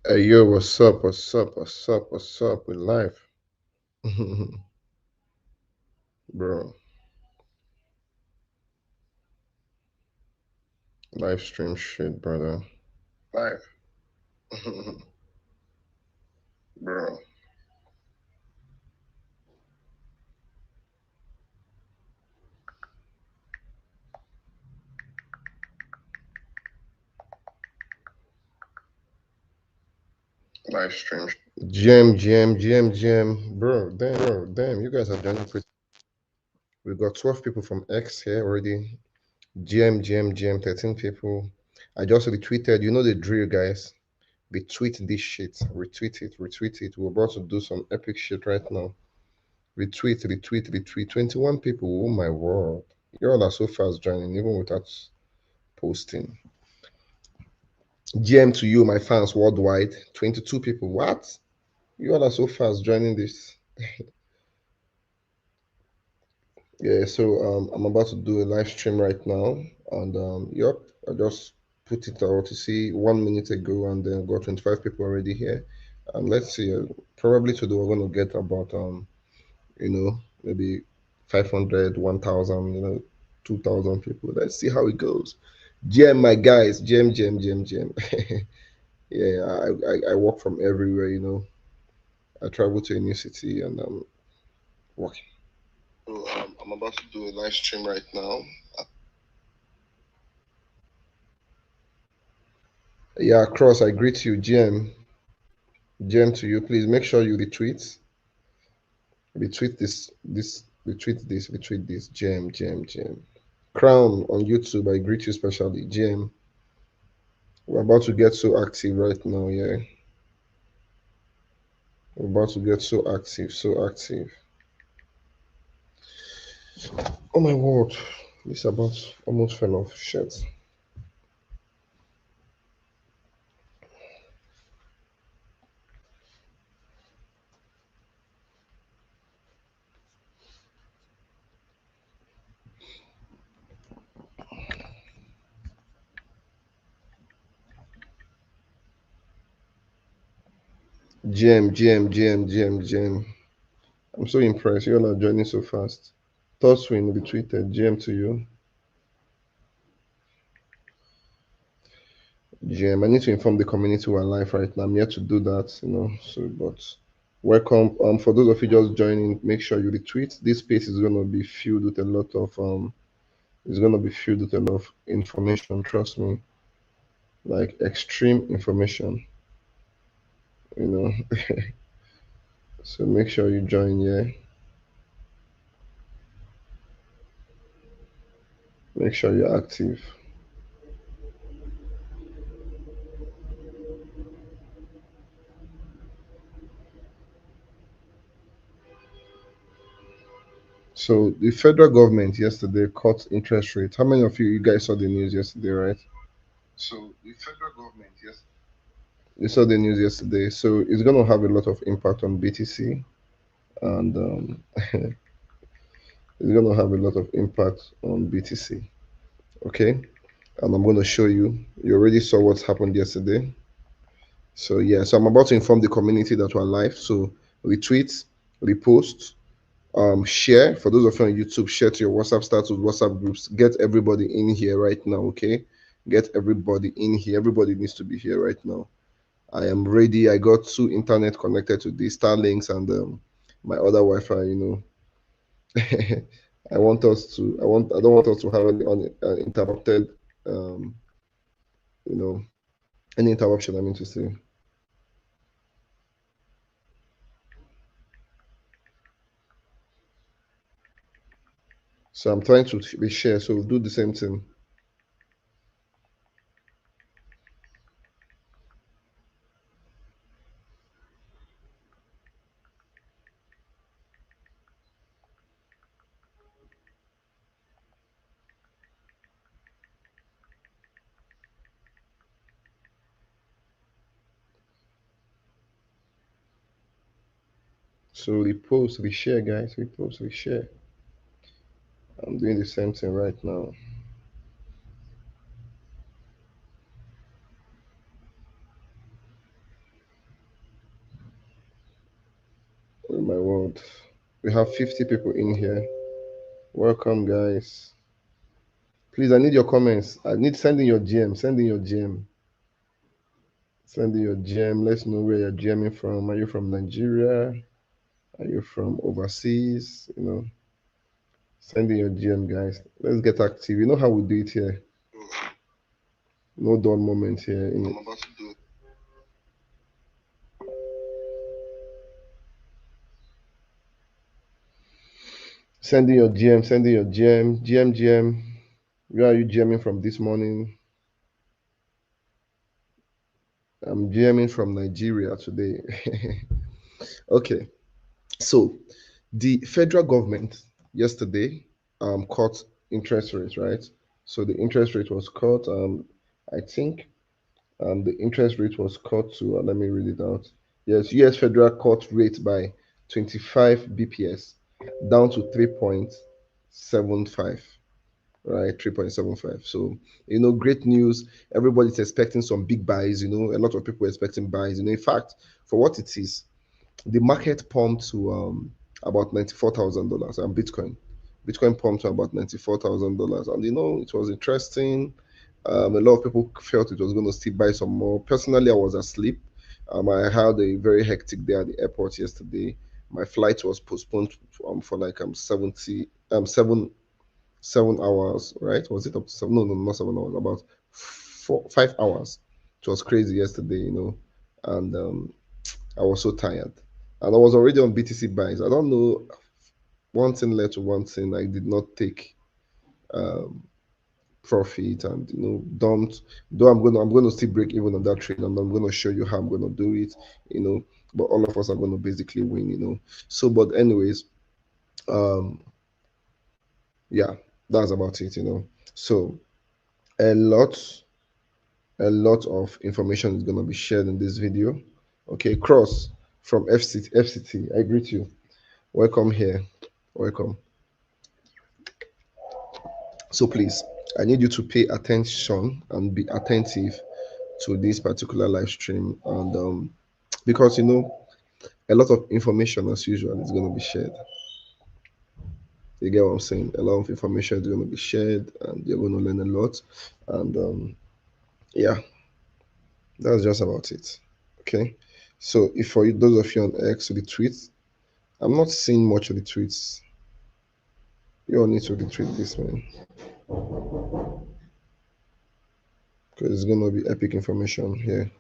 Hey yo, what's up? What's up? What's up? What's up with life? Bro, live stream shit, brother. Live. Bro, live stream. GM. Bro, damn, you guys are joining pretty. We got 12 people from X here already. GM, 13 people. I just retweeted. You know the drill, guys. Retweet this shit. Retweet it. We're about to do some epic shit right now. Retweet. 21 people. Oh my word. You all are so fast joining, even without posting. GM to you, my fans worldwide. 22 people. What? You all are so fast joining this. Yeah, so I'm about to do a live stream right now. And yep, I just put it out to see 1 minute ago and then got 25 people already here. And let's see, probably today we're going to get about, maybe 500, 1,000, 2,000 people. Let's see how it goes. GM, my guys, GM. Yeah, I work from everywhere, I travel to a new city and I'm working. So I'm about to do a live stream right now. Yeah, Cross, I greet you. GM to you. Please make sure you retweet this. GM. Crown on YouTube, I greet you specially. GM, we're about to get so active right now. Yeah, we're about to get so active, so active. Oh my word, this about almost fell off. Shit. GM. I'm so impressed. You're not joining so fast. Tosswin retweeted. GM to you. GM, I need to inform the community we're live right now. I'm here to do that, So, but welcome. For those of you just joining, make sure you retweet. This space is gonna be filled with a lot of It's gonna be filled with a lot of information. Trust me, like extreme information. You know. So make sure you join. Yeah. Make sure you're active. So the federal government yesterday cut interest rate. How many of you guys saw the news yesterday, right? So the federal government, yes. You saw the news yesterday. So it's going to have a lot of impact on BTC, and it's going to have a lot of impact on BTC. Okay, and I'm going to show you. You already saw what happened yesterday. So yeah, so I'm about to inform the community that we're live. So retweet, repost, share. For those of you on YouTube, share to your WhatsApp status, WhatsApp groups. Get everybody in here right now. Okay, get everybody in here. Everybody needs to be here right now. I am ready. I got two internet connected to the Starlinks and my other Wi-Fi. I want us to. I don't want us to have any interrupted. Um, you know, any interruption. I mean to say. So I'm trying to reshare. So we'll do the same thing. So repost, reshare, guys. Repost, reshare. I'm doing the same thing right now. my word. We have 50 people in here. Welcome, guys. Please, I need your comments. I need sending your GM. Sending your GM. Sending your GM. Let's know where you're GMing from. Are you from Nigeria? Are you from overseas? Sending your GM, guys. Let's get active. You know how we do it here. No dull moment here. Sending your GM. Sending your GM. GM. Where are you GMing from this morning? I'm GMing from Nigeria today. Okay. So the federal government yesterday cut interest rates, right? So the interest rate was cut. I think the interest rate was cut to let me read it out. Yes, US federal cut rate by 25 BPS down to 3.75. Right, 3.75. So, great news. Everybody's expecting some big buys. A lot of people are expecting buys. In fact, for what it is, the market pumped to about $94,000 and Bitcoin pumped to about $94,000, and it was interesting. A lot of people felt it was going to still buy some more. Personally, I was asleep. I had a very hectic day at the airport yesterday. My flight was postponed for like 7 hours, right? Was it up to seven? No, not 7 hours. About 5 hours. It was crazy yesterday, and I was so tired. And I was already on BTC buys. I don't know. One thing led to one thing. I did not take um, profit, and don't. Though I'm gonna still break even on that trade, and I'm gonna show you how I'm gonna do it. But all of us are gonna basically win. So, but anyways, um, yeah, that's about it. So a lot, a lot of information is gonna be shared in this video. Okay, Cross from FCT, I greet you. Welcome here. Welcome. So please, I need you to pay attention and be attentive to this particular live stream, and because a lot of information as usual is going to be shared. You get what I'm saying? A lot of information is going to be shared, and you're going to learn a lot. And yeah, that's just about it. Okay. So if for you, those of you on X, the tweets, I'm not seeing much of the tweets. You all need to retweet this, man, because it's going to be epic information here.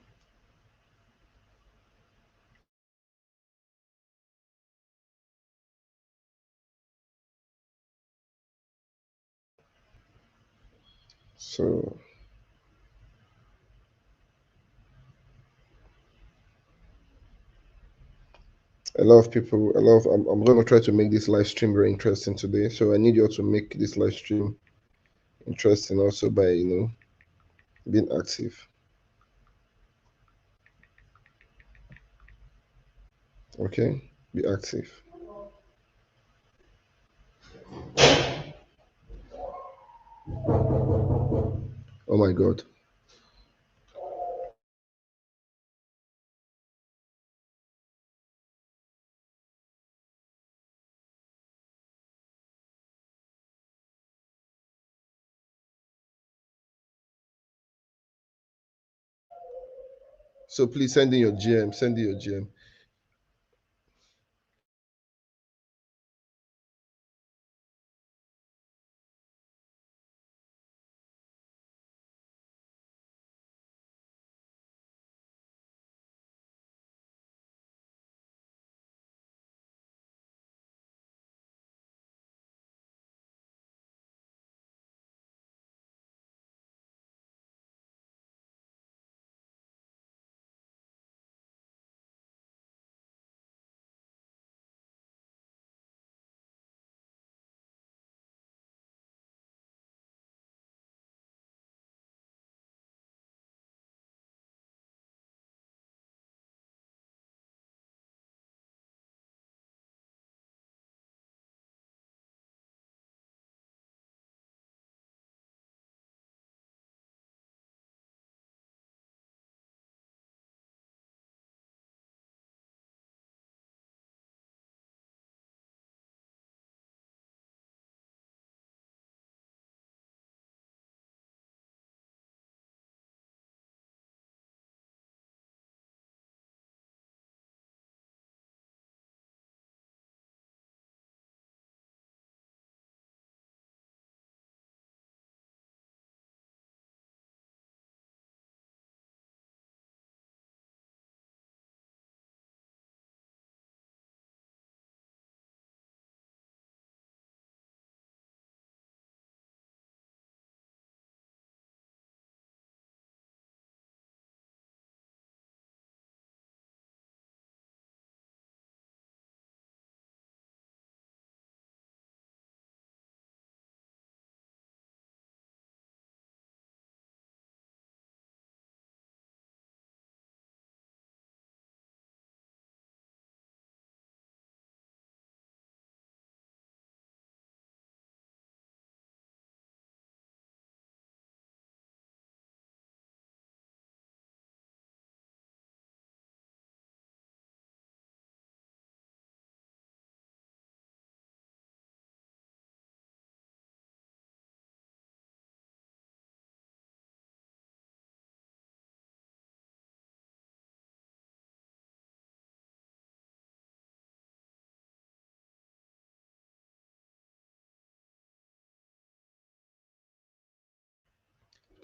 So a lot of people, I'm going to try to make this live stream very interesting today. So I need you all to make this live stream interesting also by, being active. Okay? Be active. Oh my God. So please send in your GM, send in your GM.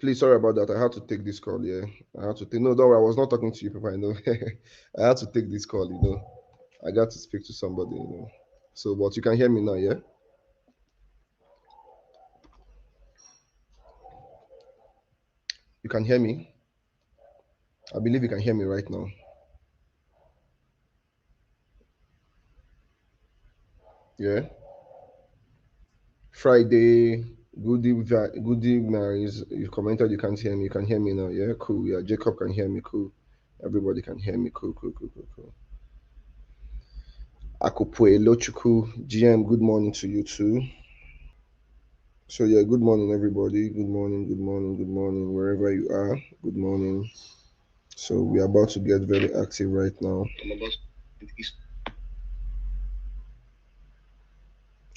Please, sorry about that. I had to take this call. Yeah, I had to take. No, don't worry. I was not talking to you, people. I know. I had to take this call. I got to speak to somebody. So, but you can hear me now. Yeah, you can hear me. I believe you can hear me right now. Yeah. Friday. Good evening, Maris. You commented you can't hear me. You can hear me now. Yeah, cool. Yeah, Jacob can hear me. Cool. Everybody can hear me. Cool, cool, cool, cool, cool. Akupwe Lochuku, GM, good morning to you too. So yeah, good morning everybody. Good morning, good morning, good morning, wherever you are. Good morning. So we are about to get very active right now.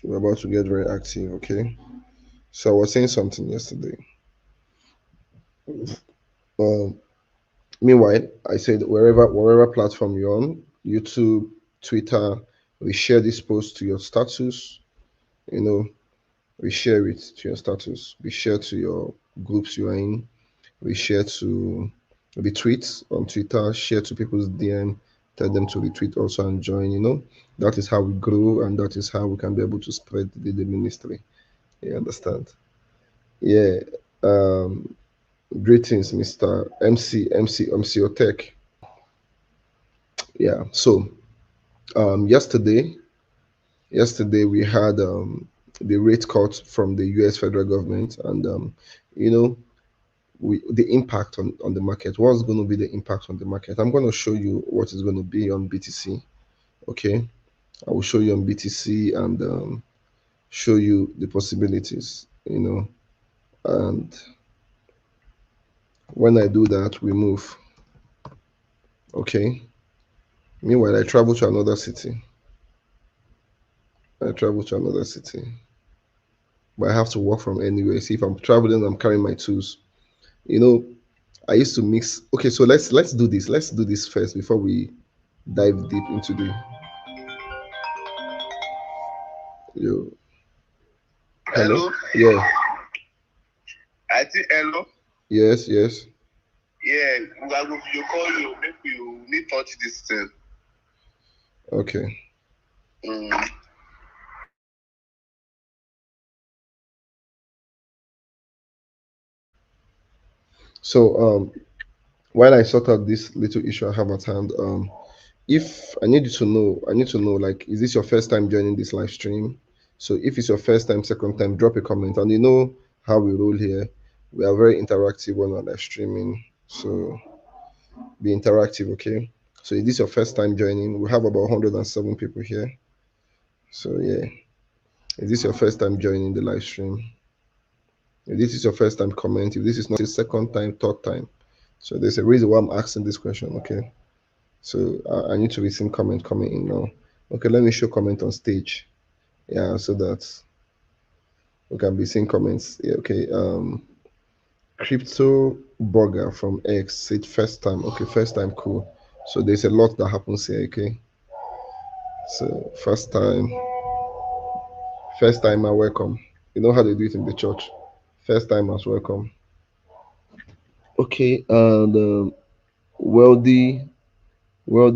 We're about to get very active, okay? So I was saying something yesterday. Um, Meanwhile, I said wherever platform you're on, YouTube, Twitter, we share this post to your status. You know, we share it to your status. We share to your groups you are in. We share to retweet on Twitter, share to people's DM, tell them to retweet also and join. That is how we grow and that is how we can be able to spread the ministry. You understand? Yeah. Um, Greetings, Mr. MC Otech. Yeah. So yesterday we had the rate cut from the US federal government and you know the impact on the market. What's going to be the impact on the market? I'm going to show you what is going to be on BTC. Okay, I will show you on BTC and show you the possibilities. And when I do that, we move. Okay. Meanwhile, I travel to another city. I travel to another city, but I have to work from anywhere. See, if I'm traveling, I'm carrying my tools. You know, I used to mix. Okay, so let's do this. Let's do this first before we dive deep into the. Yo, hello. Yeah. I think hello. Yes, yes. Yeah, I will you call you. Maybe you need touch this thing. Okay. Mm. So while I sort out this little issue I have at hand, if I need to know, like, is this your first time joining this live stream? So if it's your first time, second time, drop a comment. And you know how we roll here. We are very interactive when we're live streaming. So be interactive, okay? So is this your first time joining? We have about 107 people here. So yeah, is this your first time joining the live stream? If this is your first time, comment. If this is not your second time, third time. So there's a reason why I'm asking this question, okay? So I need to be seeing comment coming in now. Okay, let me show comment on stage. Yeah, so that we can be seeing comments. Yeah, okay. Crypto burger from X said first time. Okay, first time, cool. So there's a lot that happens here, okay? So first timer welcome. You know how they do it in the church. First timers welcome. Okay, and wealthy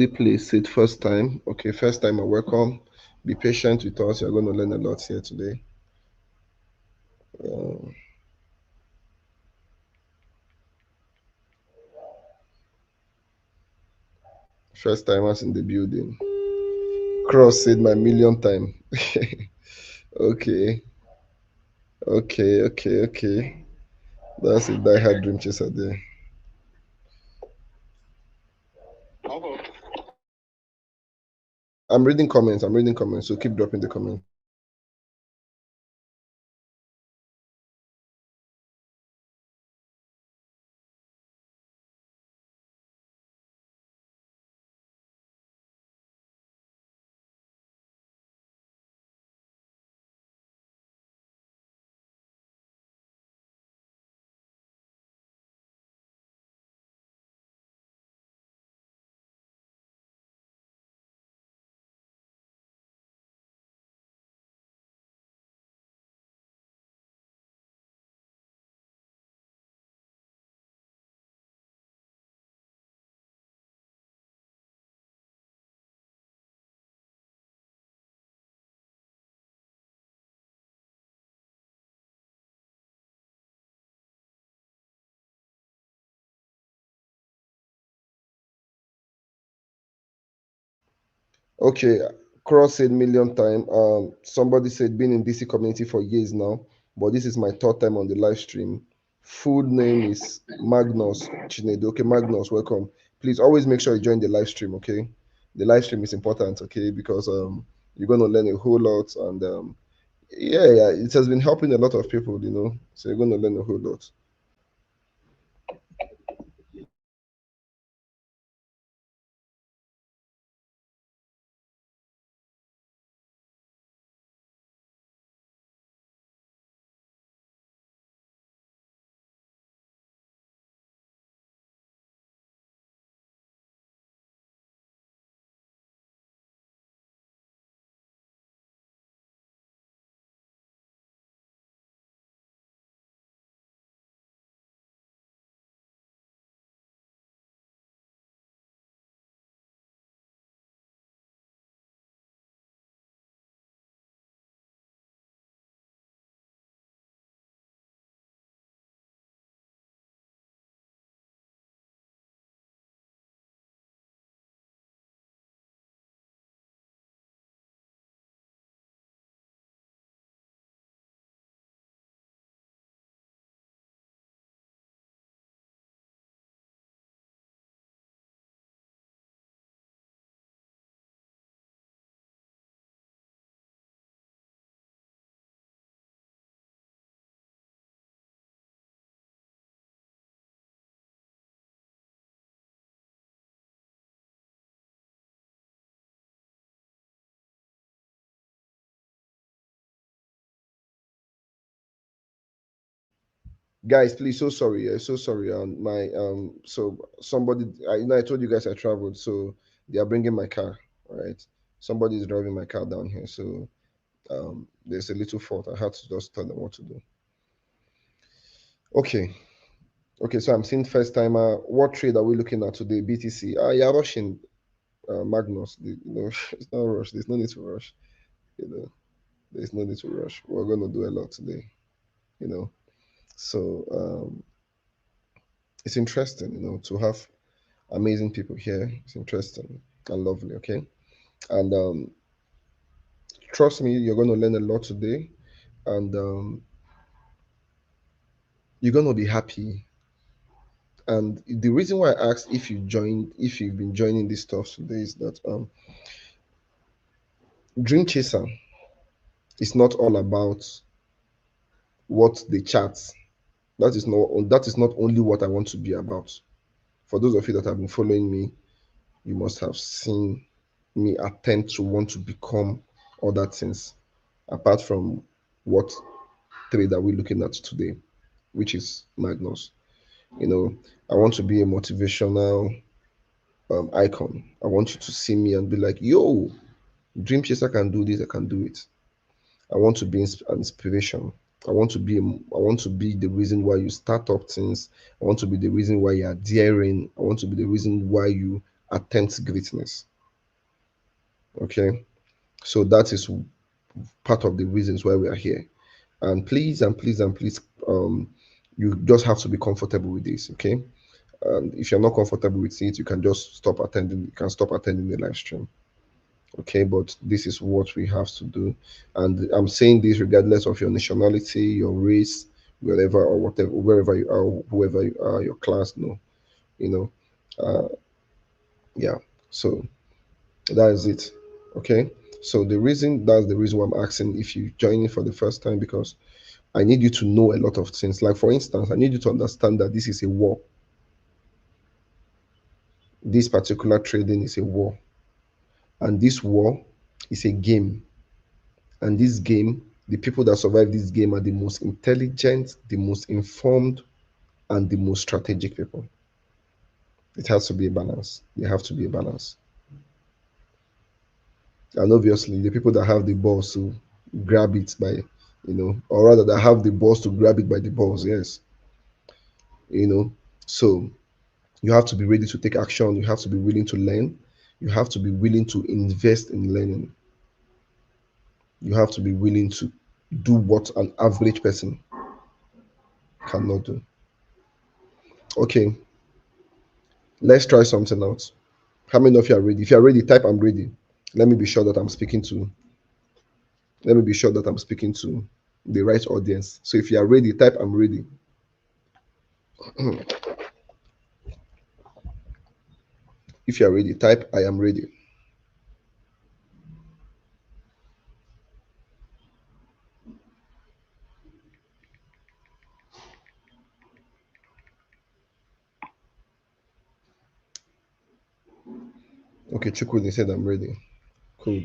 place said first time. Okay, first timer welcome. Be patient with us. You're going to learn a lot here today. Um, First timers in the building. Cross said my million time. Okay, okay. That's a die-hard dream chaser there. I'm reading comments. So keep dropping the comments. Okay, Cross said million time. Somebody said been in DC community for years now, but this is my third time on the live stream. Full name is Magnus Chinedu. Okay, Magnus, welcome. Please always make sure you join the live stream. Okay, the live stream is important. Okay, because you're gonna learn a whole lot, and yeah, it has been helping a lot of people. So you're gonna learn a whole lot. Guys, please, so sorry, so sorry. My so somebody, I told you guys I traveled, so they are bringing my car. All right, somebody is driving my car down here, so there's a little fault. I had to just tell them what to do. Okay, okay. So I'm seeing first timer. What trade are we looking at today? BTC. Yeah, rushing. Magnus. It's not rush. There's no need to rush. You know, there's no need to rush. We're gonna do a lot today. You know, so it's interesting. To have amazing people here. It's interesting and lovely. Okay, and trust me, you're gonna learn a lot today, and you're gonna be happy. And the reason why I asked if you've been joining this stuff today is that Dream Chaser is not all about what the charts. That is not only what I want to be about. For those of you that have been following me, you must have seen me attempt to want to become other things apart from what trade are we looking at today, which is Magnus. You know, I want to be a motivational icon. I want you to see me and be like, yo, Dream Chaser can do this, I can do it. I want to be an inspiration. I want to be the reason why you start up things. I want to be the reason why you are daring. I want to be the reason why you attempt greatness. Okay. So that is part of the reasons why we are here. And please and please and please, you just have to be comfortable with this. Okay. And if you're not comfortable with it, you can just stop attending. You can stop attending the live stream. Okay, but this is what we have to do, and I'm saying this regardless of your nationality, your race, wherever or whatever, wherever you are, whoever you are, your class. No, you know, yeah. So that is it. Okay. So that's the reason why I'm asking if you join in for the first time, because I need you to know a lot of things. Like for instance, I need you to understand that this is a war. This particular trading is a war, and this war is a game. And this game, the people that survive this game are the most intelligent, the most informed, and the most strategic people. It has to be a balance. There have to be a balance. And obviously, the people that have the balls to grab it by, or rather that have the balls to grab it by the balls, yes. You know, so you have to be ready to take action. You have to be willing to learn. You have to be willing to invest in learning. You have to be willing to do what an average person cannot do. Okay, let's try something out. How many of you are ready? If you are ready, type I'm ready. Let me be sure that I'm speaking to. Let me be sure that I'm speaking to the right audience. So if you are ready, type I'm ready. If you are ready, type I am ready. Okay, Chukwudi said I'm ready. Cool.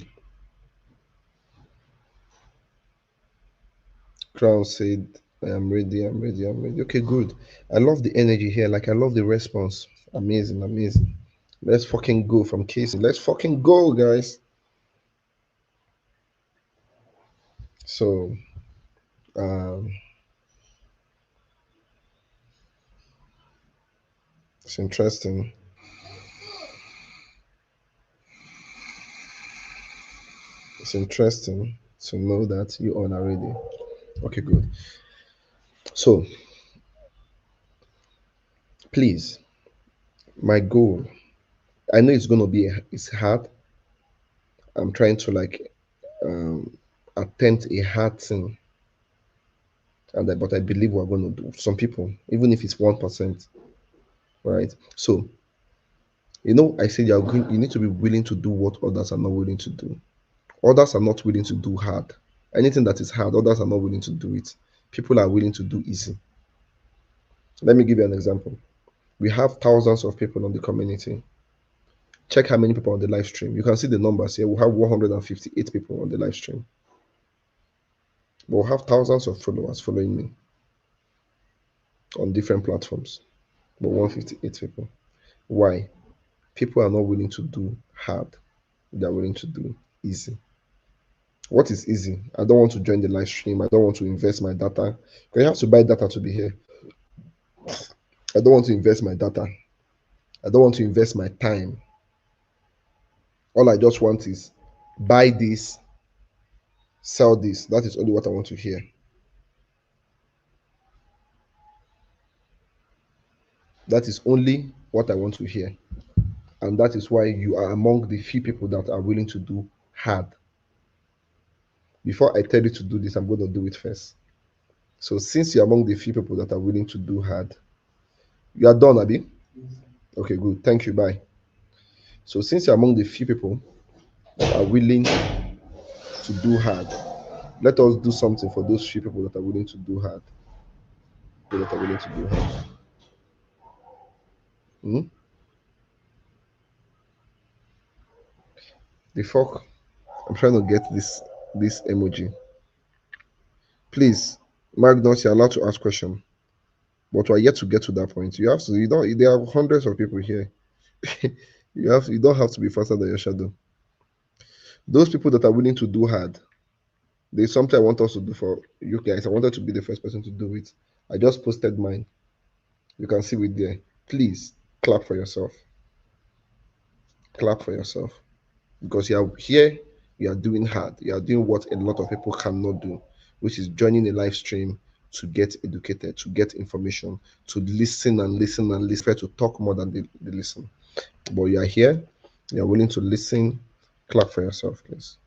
Crown said I am ready, I'm ready, I'm ready. Okay, good. I love the energy here. Like I love the response. Amazing, amazing. Let's fucking go from Casey. Let's fucking go, guys. So um it's interesting. It's interesting to know that you all are ready. Okay, good. So please, my goal. I know it's gonna be it's hard. I'm trying to like um attempt a hard thing, but I believe we're gonna do some people, even if it's 1%, right? So I said you need to be willing to do what others are not willing to do. Others are not willing to do hard. Anything that is hard, others are not willing to do it. People are willing to do easy. Let me give you an example. We have thousands of people on the community. Check how many people on the live stream. You can see the numbers here. We have 158 people on the live stream. But we have thousands of followers following me on different platforms. But 158 people. Why? People are not willing to do hard. They are willing to do easy. What is easy? I don't want to join the live stream. I don't want to invest my data. Because you have to buy data to be here. I don't want to invest my data. I don't want to invest my time. All I just want is buy this, sell this. That is only what I want to hear. That is only what I want to hear. And that is why you are among the few people that are willing to do hard. Before I tell you to do this, I'm going to do it first. So since you're among the few people that are willing to do hard, you are done, Abi? Okay, good. Thank you. Bye. So since you're among the few people that are willing to do hard, let us do something for those few people that are willing to do hard. People that are willing to do hard. Hmm? The fuck? I'm trying to get this emoji. Please, Magnus, you're allowed to ask question, but we're yet to get to that point. You have to. You don't. There are hundreds of people here. You don't have to be faster than your shadow. Those people that are willing to do hard, there's something I want us to do for you guys. I wanted to be the first person to do it. I just posted mine. You can see it there. Please clap for yourself. Clap for yourself. Because you are here, you are doing hard. You are doing what a lot of people cannot do, which is joining a live stream to get educated, to get information, to listen and listen and listen, to talk more than they listen. But you are here, you are willing to listen. Clap for yourself, please.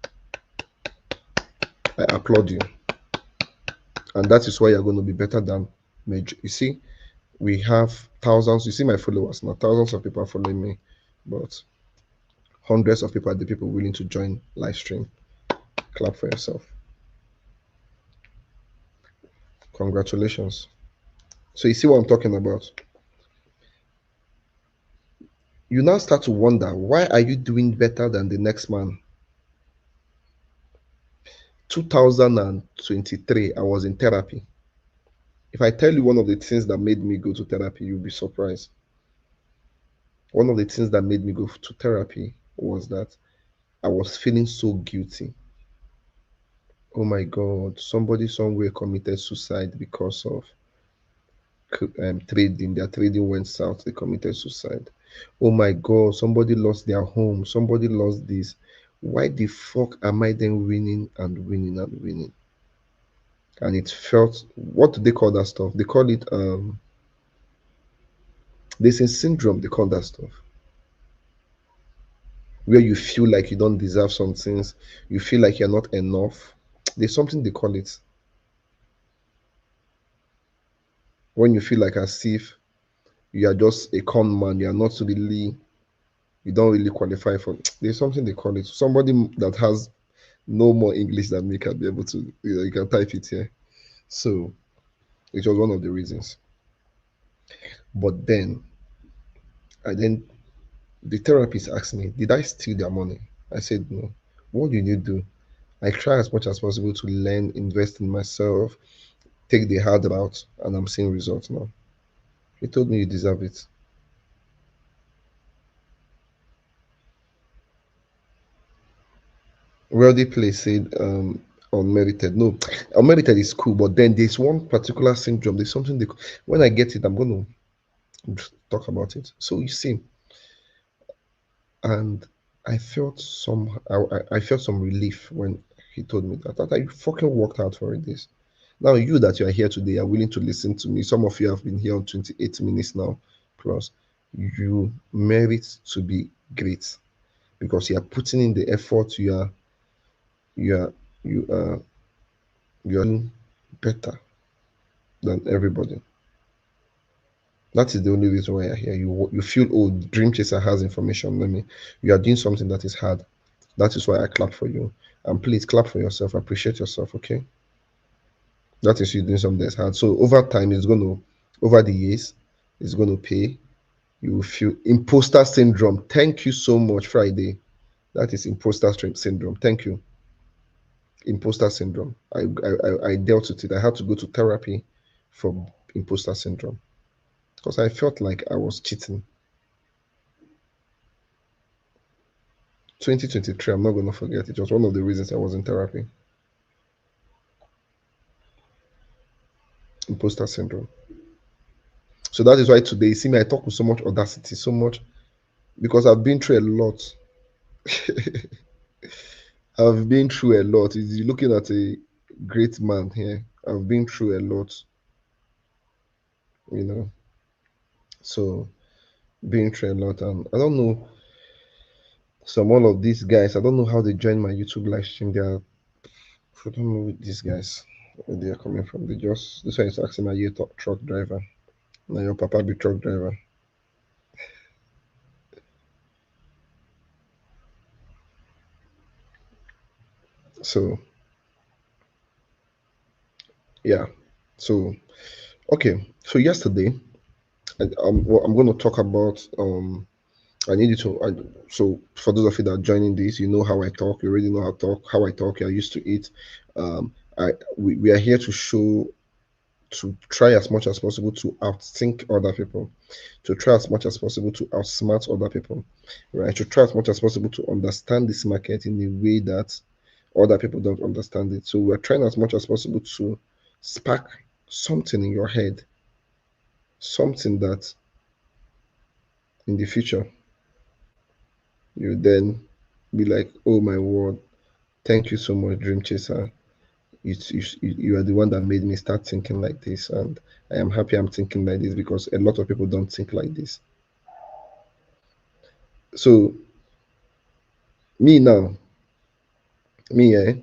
I applaud you. And that is why you're going to be better than major. You see, we have thousands. You see my followers now, thousands of people are following me, but hundreds of people are the people willing to join live stream. Clap for yourself. Congratulations. So you see what I'm talking about. You now start to wonder, why are you doing better than the next man? 2023, I was in therapy. If I tell you one of the things that made me go to therapy, you'll be surprised. One of the things that made me go to therapy was that I was feeling so guilty. Oh my God, somebody somewhere committed suicide because of trading. Their trading went south. They committed suicide. Oh my God, somebody lost their home. Somebody lost this. Why the fuck am I then winning and winning and winning? And it felt, what do they call that stuff? They call it there's a syndrome, they call that stuff. where you feel like you don't deserve some things, you feel like you're not enough. There's something they call it. When you feel like as if you are just a con man, you are not really, you don't really qualify for. There's something they call it. Somebody that has no more English than me can be able to, you can type it here. So it was one of the reasons. But then, I then the therapist asked me, "Did I steal their money?" I said, "No." "What did you do?" "I try as much as possible to learn, invest in myself, take the hard route, and I'm seeing results now." He told me, "You deserve it." Wealthy place said, unmerited. No, unmerited is cool, but then there's one particular syndrome. There's something they, when I get it, I'm going to talk about it. So you see, and I felt some relief when he told me that I fucking worked hard for it. This now, you that you are here today are willing to listen to me. Some of you have been here on 28 minutes now plus. You merit to be great because you are putting in the effort. You are you are you are doing better than everybody. That is the only reason why you're here. You feel, oh, Dream Chaser has information. Let me. You are doing something that is hard. That is why I clap for you. And please clap for yourself. Appreciate yourself. Okay. That is you doing something that's hard. So over time, over the years, it's going to pay. You will feel imposter syndrome. Thank you so much, Friday. That is imposter syndrome. Thank you. Imposter syndrome. I dealt with it. I had to go to therapy for imposter syndrome because I felt like I was cheating. 2023, I'm not going to forget. It was one of the reasons I was in therapy. Imposter syndrome. So that is why today, you see me, I talk with so much audacity, so much, because I've been through a lot. I've been through a lot. You're looking at a great man here. I've been through a lot, you know. So been through a lot, and I don't know some one of these guys. I don't know how they join my YouTube live stream. They are, I don't know these guys where they are coming from. They just this one is asking, "Are you a truck driver?" Now your papa be truck driver. So yeah. So okay. So yesterday, what I'm going to talk about. I need you to. So for those of you that are joining this, you know how I talk. You already know how I talk. You're used to it. We are here to show, to try as much as possible to outthink other people, to try as much as possible to outsmart other people, right? To try as much as possible to understand this market in a way that other people don't understand it. So we're trying as much as possible to spark something in your head, something that in the future you then be like, oh my word, thank you so much, Dream Chaser. You are the one that made me start thinking like this. And I am happy I'm thinking like this because a lot of people don't think like this. So, me now, me,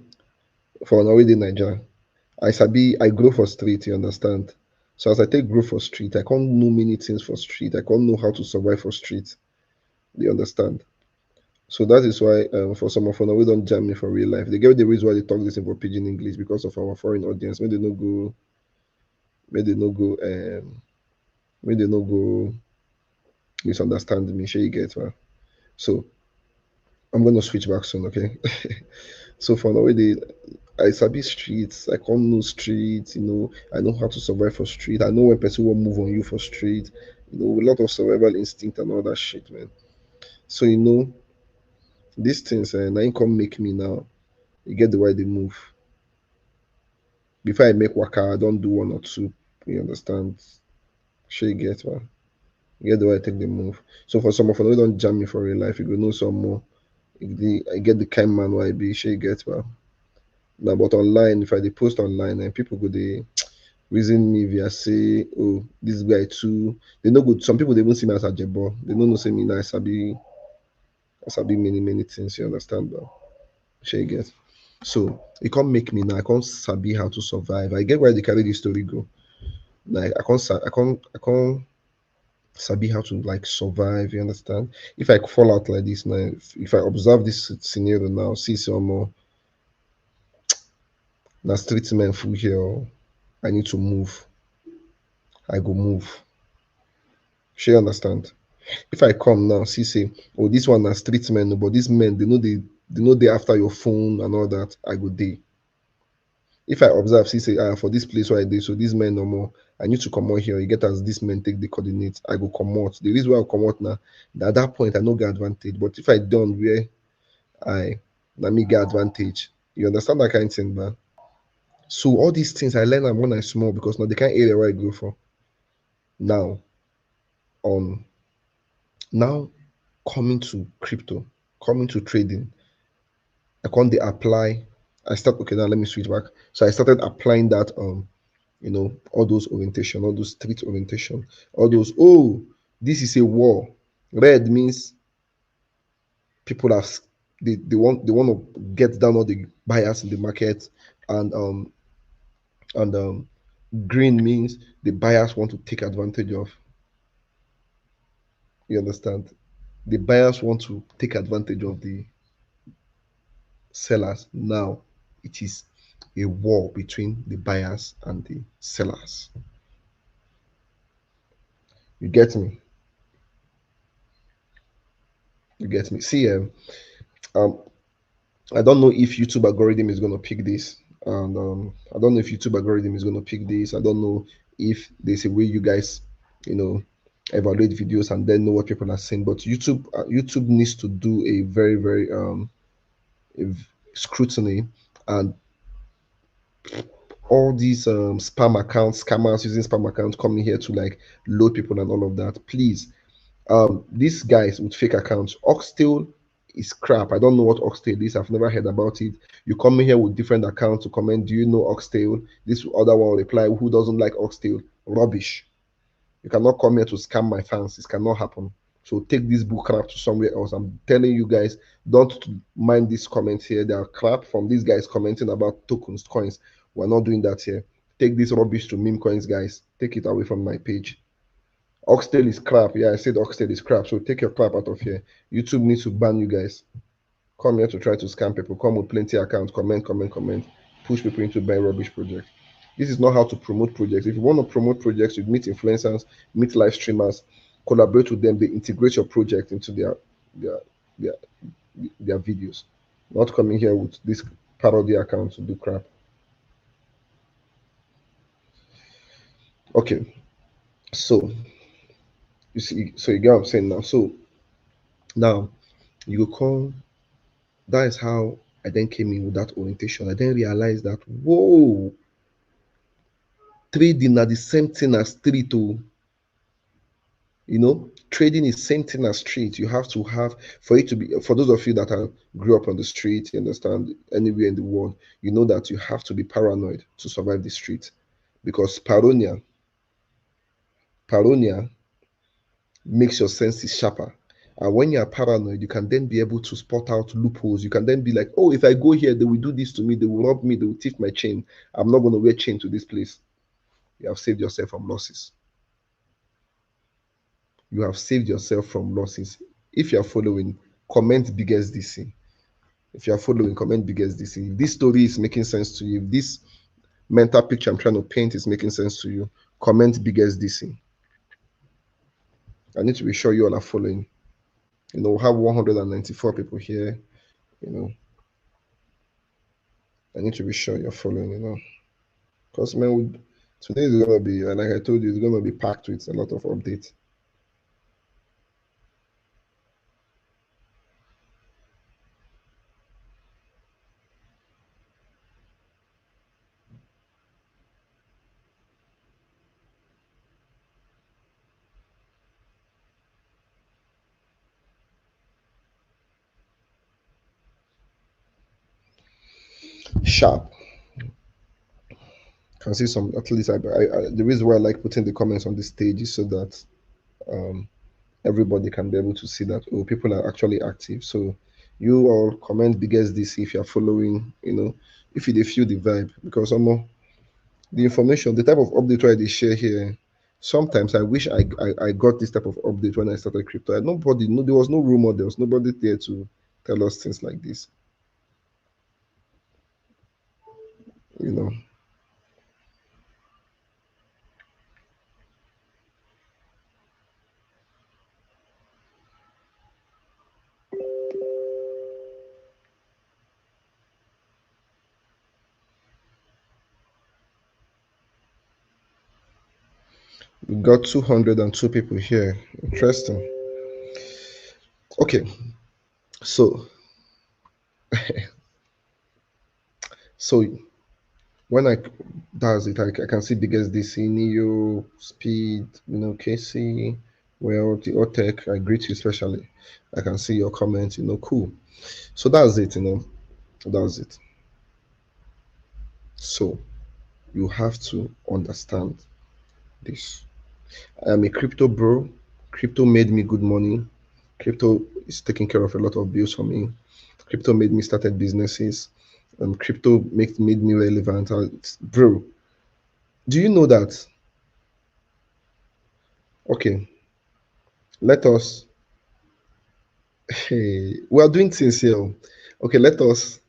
for an already Nigeria, I grow for street, you understand? So, as I take grow for street, I can't know many things for street. I can't know how to survive for street. You understand? So that is why for some of us, we don't jam me for real life. They get the reason why they talk this in for pidgin English because of our foreign audience. May they no go, may they no go misunderstand me. Sure you get well. So I'm gonna switch back soon, okay? So for now, I sabi streets. I can't know streets. I know how to survive for street. I know when person will move on you for street. A lot of survival instinct and all that shit, man. So these things, now come make me now. You get the way they move. Before I make waka, I don't do one or two. You understand? Sure you get well. You get the way I take the move. So for some of you, don't jam me for real life. You go know some more. I get the kind man why I be. Sure you get well. Now, but online, if I dey post online, and people go dey reason me via say, oh, this guy too. They no good. Some people they won't see me as a jebo. They don't know say me now. I sabi many things, you understand, bro? Shey you get. So it can't make me now. I can't sabi how to survive. I get where they carry this story go. Like I can't sabi how to like survive. You understand? If I fall out like this now, if I observe this scenario now, see some more na street men full here. Oh, I need to move. I go move. She understand. If I come now, see say, oh, this one na street men, oh, but these men they know they after your phone and all that. I go dey. If I observe, see say, for this place where I dey, so these men no more. I need to come out here. You get as these men take the coordinates. I go come out. The reason why I come out now, at that point I no get advantage. But if I done where I na me get advantage, you understand that kind of thing, man. So all these things I learn am when I small because now the kind of area where I go for now on now coming to crypto, coming to trading, I can't dey apply. I start okay now. Let me switch back. So I started applying that all those orientation, all those street orientation, all those. Oh, this is a war. Red means people are they want to get down all the buyers in the market, and green means the buyers want to take advantage of. You understand? The buyers want to take advantage of the sellers. Now it is a war between the buyers and the sellers. You get me? You get me? See, um I don't know if YouTube algorithm is going to pick this, and I don't know if YouTube algorithm is going to pick this. I don't know if there's a way you guys, you know, evaluate videos and then know what people are saying. But YouTube needs to do a very scrutiny, and all these spam accounts, scammers using spam accounts coming here to like load people and all of that. Please, these guys with fake accounts, Oxtail is crap. I don't know what Oxtail is. I've never heard about it. You come in here with different accounts to comment, do you know Oxtail? This other one will reply, who doesn't like Oxtail? Rubbish. You cannot come here to scam my fans. This cannot happen. So take this book crap to somewhere else. I'm telling you guys, don't mind these comments here. They are crap from these guys commenting about tokens, coins. We're not doing that here. Take this rubbish to meme coins, guys. Take it away from my page. Oxtail is crap. Yeah, I said Oxtail is crap. So take your crap out of here. YouTube needs to ban you guys. Come here to try to scam people. Come with plenty accounts. Comment. Push people into buying rubbish projects. This is not how to promote projects. If you want to promote projects, you meet influencers, meet live streamers, collaborate with them. They integrate your project into their their, their videos. Not coming here with this parody account to do crap. Okay, so you see, so you get what I'm saying now. So now you go call. That is how I then came in with that orientation. I then realized that whoa, trading are the same thing as street. Oh, trading is same thing as street. You have to have for it to be for those of you that are grew up on the street, you understand anywhere in the world, you know that you have to be paranoid to survive the street because paronia makes your senses sharper. And when you are paranoid, you can then be able to spot out loopholes. You can then be like, oh, if I go here, they will do this to me, they will rob me, they will thief my chain. I'm not going to wear chain to this place. You have saved yourself from losses. You have saved yourself from losses. If you are following, comment biggest DC. If you are following, comment biggest DC. If this story is making sense to you, if this mental picture I'm trying to paint is making sense to you, comment biggest DC. I need to be sure you all are following. We have 194 people here. You know, I need to be sure you're following. Because man, today is gonna be, like I told you, it's gonna be packed with a lot of updates. Sharp. Can see some at least the reason why I like putting the comments on the stage is so that everybody can be able to see that, oh, people are actually active. So you all comment biggest DC if you're following, if you dey feel the vibe, because the information, the type of update where they share here, sometimes I wish I got this type of update when I started crypto. Nobody, no, there was no role model, there was nobody there to tell us things like this. You know, we got 202 people here. Interesting. Okay, so so when that's it, I can see biggest DC, Neo, Speed, KC, well, the Otech, I greet you especially. I can see your comments, cool. So that's it, that's it. So you have to understand this. I am a crypto bro. Crypto made me good money. Crypto is taking care of a lot of bills for me. Crypto made me started businesses. Crypto made me relevant. Bro, do you know that? Okay, let us. Hey, we are doing things here. Okay, let us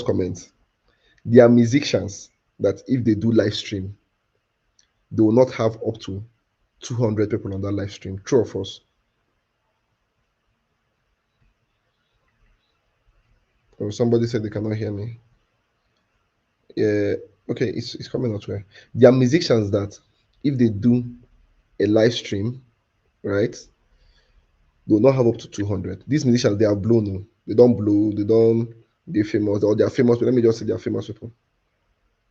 comment. There are musicians that if they do live stream, they will not have up to 200 people on that live stream. True of us. Or somebody said they cannot hear me. Yeah, okay, it's coming out well. There are musicians that if they do a live stream, right, they will not have up to 200. These musicians, they are blown. Oh. They don't blow, they're famous, or they are famous, but let me just say they are famous people.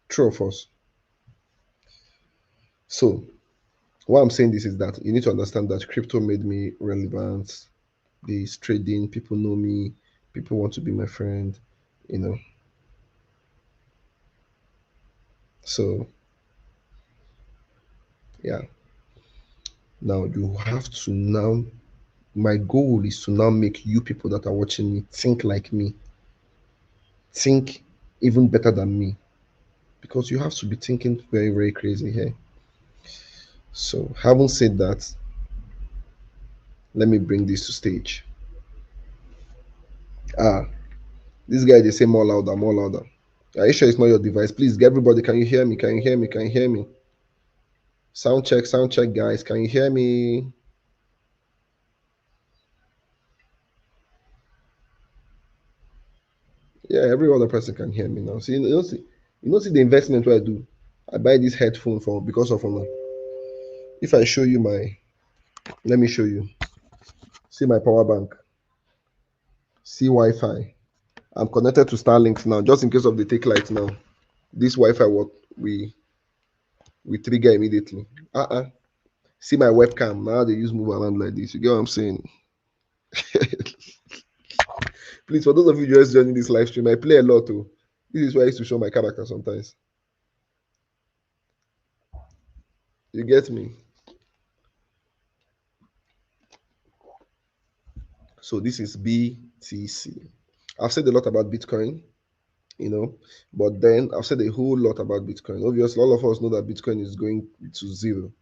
True of us. So, why I'm saying this is that you need to understand that crypto made me relevant. This trading, people know me, people want to be my friend, you know. So, yeah. Now you have to now my goal is to now make you people that are watching me think like me, think even better than me, because you have to be thinking very, very crazy here. So, having said that, let me bring this to stage. Ah, this guy they say more louder, more louder. Are you sure it's not your device? Please, everybody, can you hear me? Can you hear me? Can you hear me? Sound check, guys. Can you hear me? Yeah, every other person can hear me now. See, see the investment where I do. I buy this headphone for because of if I show you let me show you. See my power bank. See Wi-Fi. I'm connected to Starlink now, just in case of the take light now. This Wi-Fi what we trigger immediately. See my webcam now. They use move around like this. You get what I'm saying? Please, for those of you just joining this live stream, I play a lot too. This is why I used to show my character sometimes. You get me? So this is BTC. I've said a lot about Bitcoin, but then I've said a whole lot about Bitcoin. Obviously, all of us know that Bitcoin is going to zero.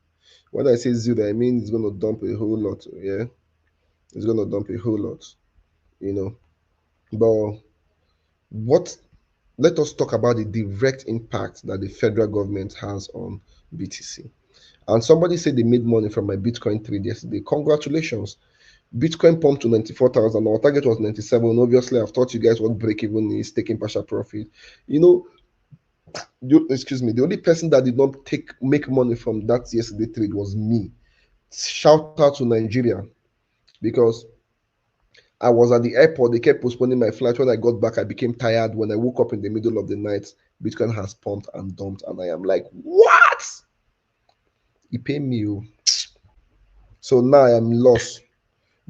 When I say zero, I mean it's going to dump a whole lot. Yeah, it's going to dump a whole lot. You know, but what? Let us talk about the direct impact that the federal government has on BTC. And somebody said they made money from my Bitcoin trade yesterday. Congratulations. Bitcoin pumped to 94,000. Our target was 97. Obviously, I've taught you guys what break even is, taking partial profit. Excuse me, the only person that did not make money from that yesterday trade was me. Shout out to Nigeria, because I was at the airport. They kept postponing my flight. When I got back, I became tired. When I woke up in the middle of the night, Bitcoin has pumped and dumped, and I am like, what? He paid me. Oh. So now I am lost.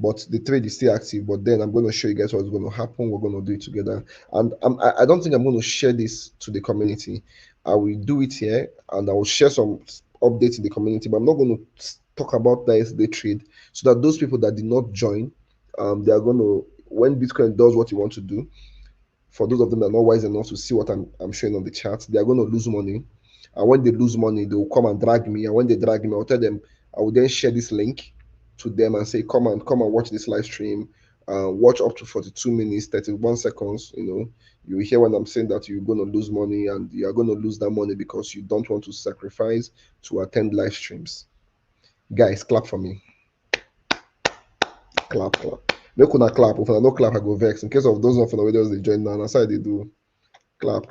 But the trade is still active. But then I'm going to show you guys what's going to happen. We're going to do it together. And I don't think I'm going to share this to the community. I will do it here, and I will share some updates in the community, but I'm not going to talk about that yesterday trade, so that those people that did not join, they are going to, when Bitcoin does what you want to do, for those of them that are not wise enough to see what I'm showing on the chat, they are going to lose money. And when they lose money, they will come and drag me. And when they drag me, I'll tell them, I will then share this link to them and say, come and watch this live stream. Watch up to 42 minutes, 31 seconds. You hear when I'm saying that you're going to lose money, and you are going to lose that money because you don't want to sacrifice to attend live streams. Guys, clap for me. Clap. Make una clap. If I no clap, I go vex. In case of those of you that they join now, that's how they do. Clap.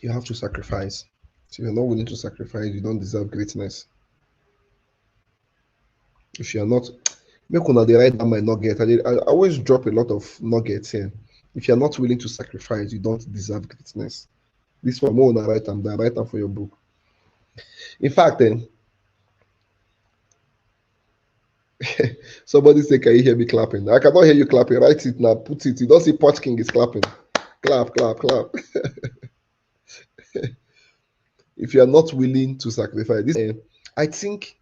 You have to sacrifice. So if you're not willing to sacrifice, you don't deserve greatness. If you're not, make una dey write down my nugget. I always drop a lot of nuggets here. If you're not willing to sacrifice, you don't deserve greatness. This one, more una write them down. Write them for your book. In fact, somebody say, can you hear me clapping? I cannot hear you clapping. Write it now. Put it. You don't see Pot King is clapping. Clap. If you are not willing to sacrifice this, I think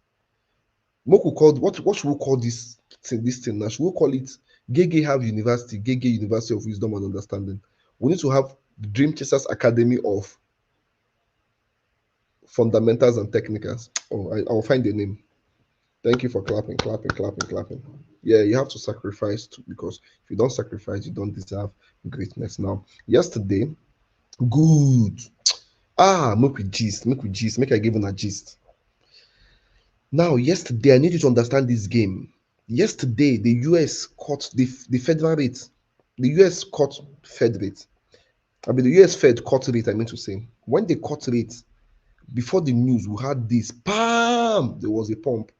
Moku called what should we call this thing now? Should we call it Gege have University, Gege University of Wisdom and Understanding? We need to have the Dream Chasers Academy of Fundamentals and Technicals. Oh, I'll find the name. Thank you for clapping. Yeah, you have to sacrifice too, because if you don't sacrifice, you don't deserve greatness. Now, yesterday, good. Make we gist. Make I give you a gist. Now, yesterday, I need you to understand this game. Yesterday, the US caught the federal rate. The US caught Fed rate. The US Fed caught rate, I mean to say. When they caught rate, before the news, we had this. Bam! There was a pump.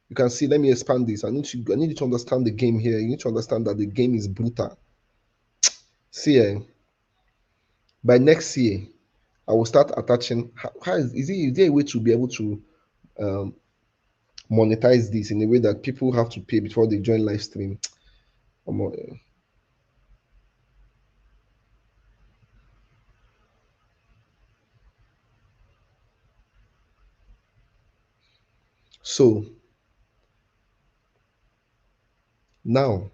You can see, let me expand this. I need you to understand the game here. You need to understand that the game is brutal. See, by next year, I will start attaching. Is there a way to be able to monetize this in a way that people have to pay before they join live stream? So now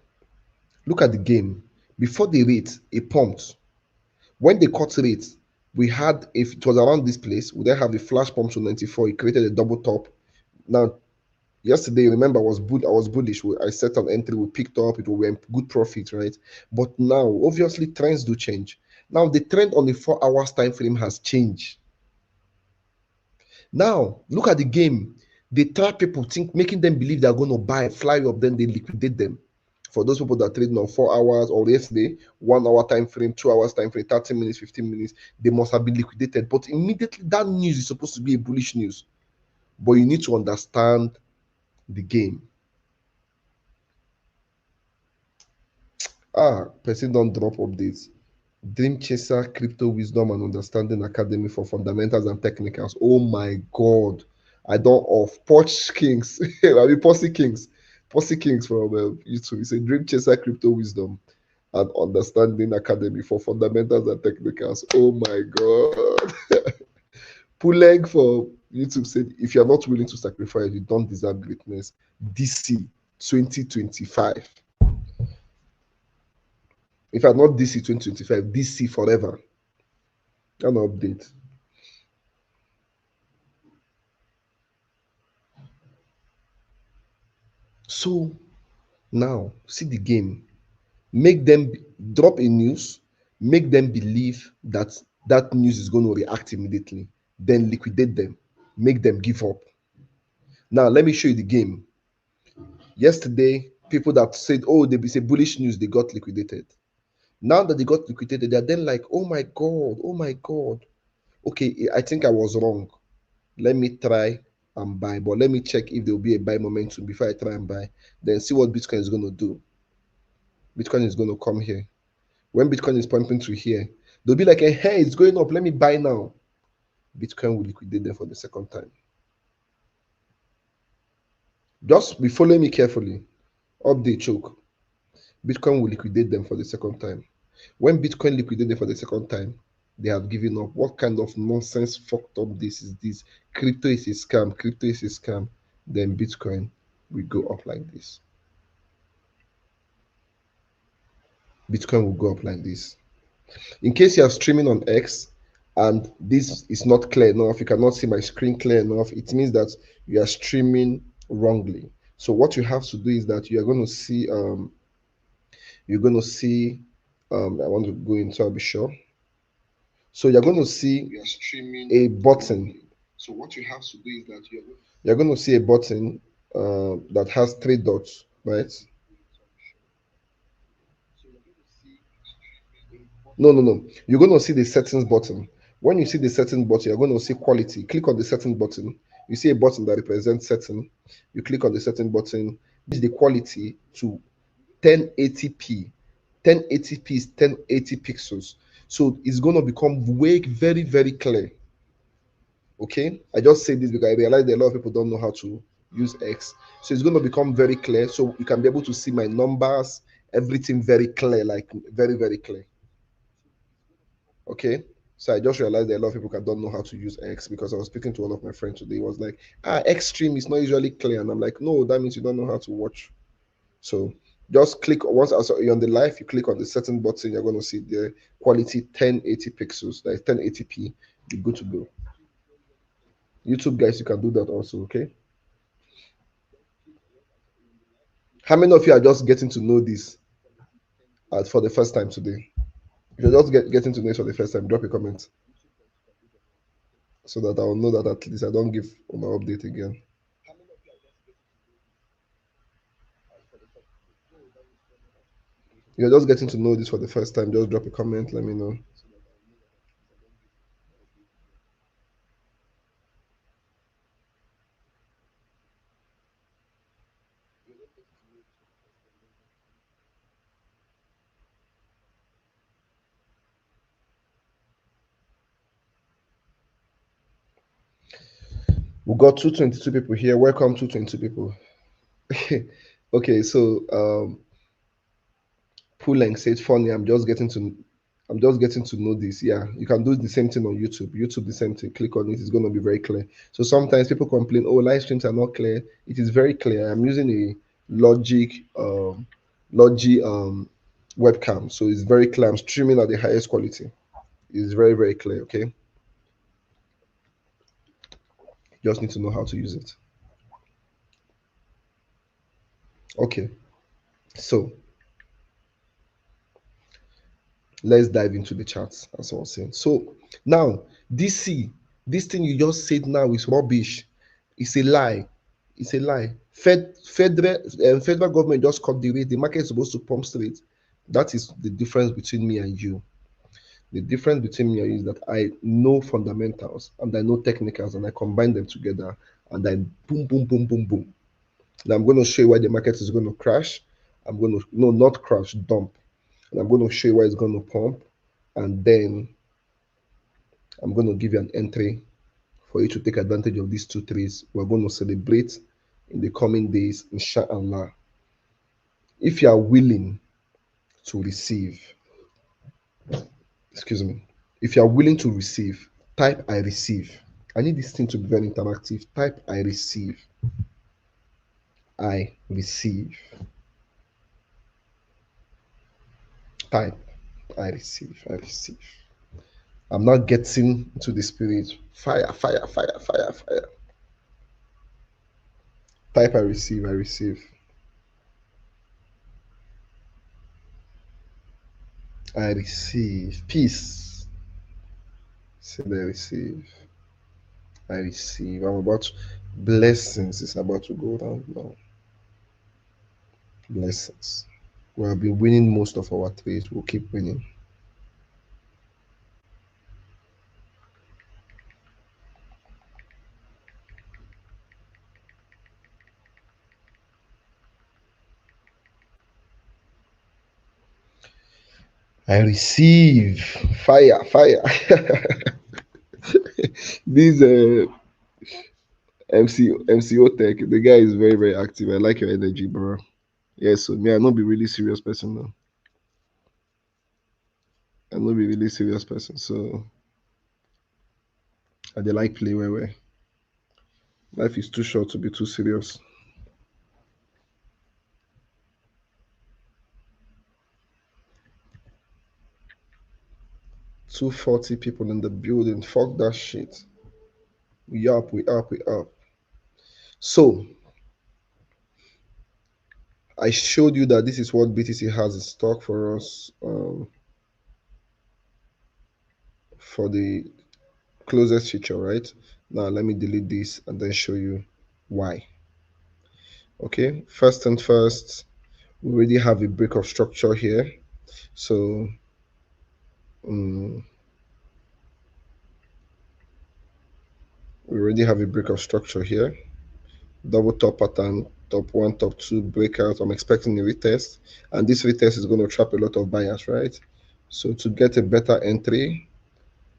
look at the game. Before the rate, it pumped. When they cut rate, we had, if it was around this place, we then have a flash pump to 94. It created a double top. Now, yesterday, remember, I was bullish. I set an entry, we picked up, it were good profit, right? But now, obviously, trends do change. Now, the trend on the 4 hours time frame has changed. Now, look at the game. They trap people, making them believe they're going to buy, fly up, then they liquidate them. For those people that are trading on 4 hours or yesterday, 1 hour time frame, 2 hours time frame, 30 minutes, 15 minutes, they must have been liquidated. But immediately, that news is supposed to be a bullish news. But you need to understand the game. Person don't drop updates. Dream Chaser Crypto Wisdom and Understanding Academy for Fundamentals and Technicals. Oh my God. I don't off. Porsche Kings. Posse Kings from YouTube. It's a Dream Chaser Crypto Wisdom and Understanding Academy for Fundamentals and Technicals. Oh my God. Puleg for YouTube said, if you're not willing to sacrifice, you don't deserve greatness. DC 2025. If I'm not DC 2025, DC forever. An update. So now, see the game. Make them drop a news, make them believe that that news is going to react immediately, then liquidate them, make them give up. Now, let me show you the game. Yesterday, people that said, oh, they say bullish news, they got liquidated. Now that they got liquidated, they're then like, oh my God. Okay, I think I was wrong. Let me try and buy, but let me check if there will be a buy momentum before I try and buy. Then see what Bitcoin is going to do. Bitcoin is going to come here. When Bitcoin is pumping to here, they'll be like, hey, it's going up. Let me buy now. Bitcoin will liquidate them for the second time. Just be following me carefully. Update choke. Bitcoin will liquidate them for the second time. When Bitcoin liquidates them for the second time, They have given up. What kind of nonsense fucked up this is this? Crypto is a scam. Crypto is a scam. Then Bitcoin will go up like this. Bitcoin will go up like this. In case you are streaming on X and this is not clear enough, you cannot see my screen clear enough, it means that you are streaming wrongly. So what you have to do is that you are going to see you're going to see I want to go into, I'll be sure. So you're going to see a button. So what you have to do is that you're going to see a button that has three dots, right? No. You're going to see the settings button. When you see the settings button, you're going to see quality. Click on the setting button. You see a button that represents setting. You click on the setting button. This is the quality to 1080p. 1080p is 1080 pixels. So it's going to become way very, very clear. Okay, I just say this because I realize that a lot of people don't know how to use X. So it's going to become very clear. So you can be able to see my numbers, everything very clear, like very, very clear. Okay. So I just realized that a lot of people don't know how to use X because I was speaking to one of my friends today. He was like, X stream is not usually clear. And I'm like, no, that means you don't know how to watch. So just click once you're on the live, you click on the setting button, you're going to see the quality 1080 pixels, that is 1080p. You're good to go. YouTube guys, you can do that also, okay? How many of you are just getting to know this for the first time today? If you're just getting to know it for the first time, drop a comment so that I'll know that at least I don't give an update again. If you're just getting to know this for the first time, just drop a comment, let me know. We got 222 people here. Welcome, 222 people. Okay, so Puleng said funny. I'm just getting to know this. Yeah, you can do the same thing on YouTube. YouTube, the same thing. Click on it. It's going to be very clear. So sometimes people complain, oh, live streams are not clear. It is very clear. I'm using a Logi webcam, so it's very clear. I'm streaming at the highest quality. It's very, very clear. Okay, you just need to know how to use it. Okay, so let's dive into the charts, as I was saying. So now DC, this thing you just said now is rubbish. It's a lie. It's a lie. Federal government just cut the rate. The market is supposed to pump straight. That is the difference between me and you. The difference between me and you is that I know fundamentals and I know technicals and I combine them together and I boom, boom, boom, boom, boom. Now I'm going to show you why the market is going to crash. I'm going to, no, not crash, dump. And I'm going to show you why it's going to pump. And then I'm going to give you an entry for you to take advantage of these 2 3s. We're going to celebrate in the coming days, inshallah. If you are willing to receive, excuse me, if you are willing to receive, type I receive. I need this thing to be very interactive. Type I receive. I receive. Type I receive. I receive. I'm not getting to the spirit. Fire, fire, fire, fire, fire. Type I receive. I receive. I receive peace. Say I receive. I receive. I'm about blessings is about to go down now. Blessings. We have been winning most of our trades. We'll keep winning. I receive fire, fire. This MCO Tech, the guy is very, very active. I like your energy, bro. Yes, so me, I not be really serious person now. I'm not be really serious person, so I dey like play where life is too short to be too serious. 240 people in the building. Fuck that shit. We up, we up, we up. So I showed you that this is what BTC has in stock for us for the closest future, right? Now let me delete this and then show you why. Okay, first and first, we already have a break of structure here. So we already have a break of structure here. Double top pattern, top one, top two, breakout. I'm expecting a retest, and this retest is going to trap a lot of buyers, right? So to get a better entry,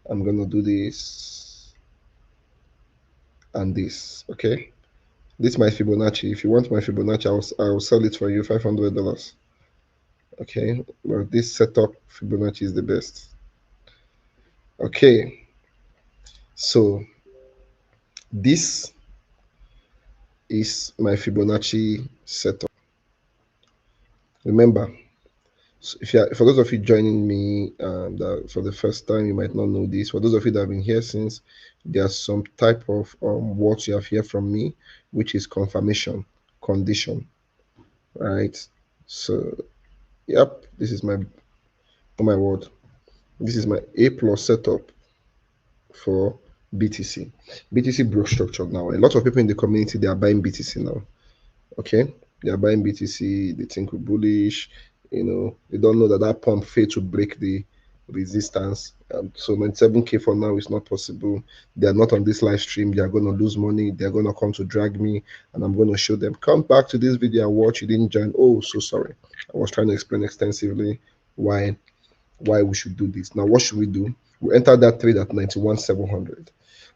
I'm going to do this and this, okay? This is my Fibonacci. If you want my Fibonacci, I'll sell it for you, $500. Okay, well, this setup Fibonacci is the best. Okay, so this is my Fibonacci setup. Remember, so for those of you joining me for the first time, you might not know this. For those of you that have been here since, there's some type of words you have here from me, which is confirmation, condition, right? So, yep, this is my, oh my word, this is my A plus setup for BTC. BTC broke structure now. A lot of people in the community, they are buying BTC now. Okay, they are buying BTC. They think we're bullish. They don't know that pump failed to break the resistance. So 97K for now is not possible. They are not on this live stream. They are going to lose money. They are going to come to drag me, and I'm going to show them. Come back to this video and watch. You didn't join. Oh, so sorry. I was trying to explain extensively why we should do this. Now, what should we do? We enter that trade at 91,700.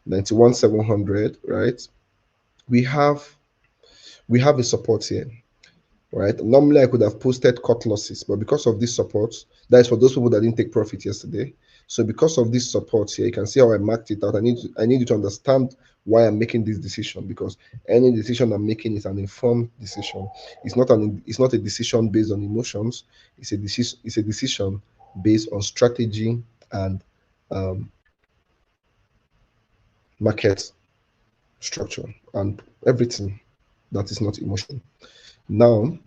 91,700, right? We have a support here, right? Normally I could have posted cut losses, but because of this support, that is for those people that didn't take profit yesterday. So because of this support here, you can see how I marked it out. I need you to understand why I'm making this decision, because any decision I'm making is an informed decision. It's not a decision based on emotions. It's a decision based on strategy and market structure and everything that is not emotion. Now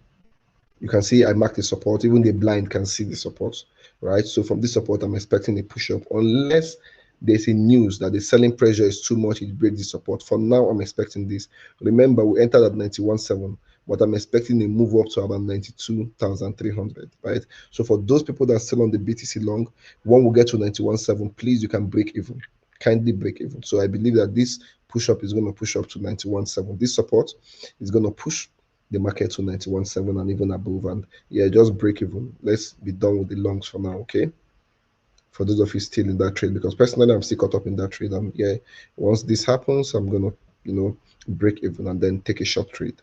you can see I marked the support. Even the blind can see the support, right? So from this support, I'm expecting a push up unless there's a news that the selling pressure is too much, it breaks the support. For now, I'm expecting this. Remember, we entered at 91.7, but I'm expecting a move up to about 92,300, right? So for those people that are still on the BTC long, when we get to 91.7, please, you can break even. Kindly break even. So I believe that this push up is going to push up to 91.7. This support is going to push the market to 91.7 and even above. And yeah, just break even. Let's be done with the longs for now, okay? For those of you still in that trade, because personally I'm still caught up in that trade. And yeah, once this happens, I'm gonna, break even and then take a short trade.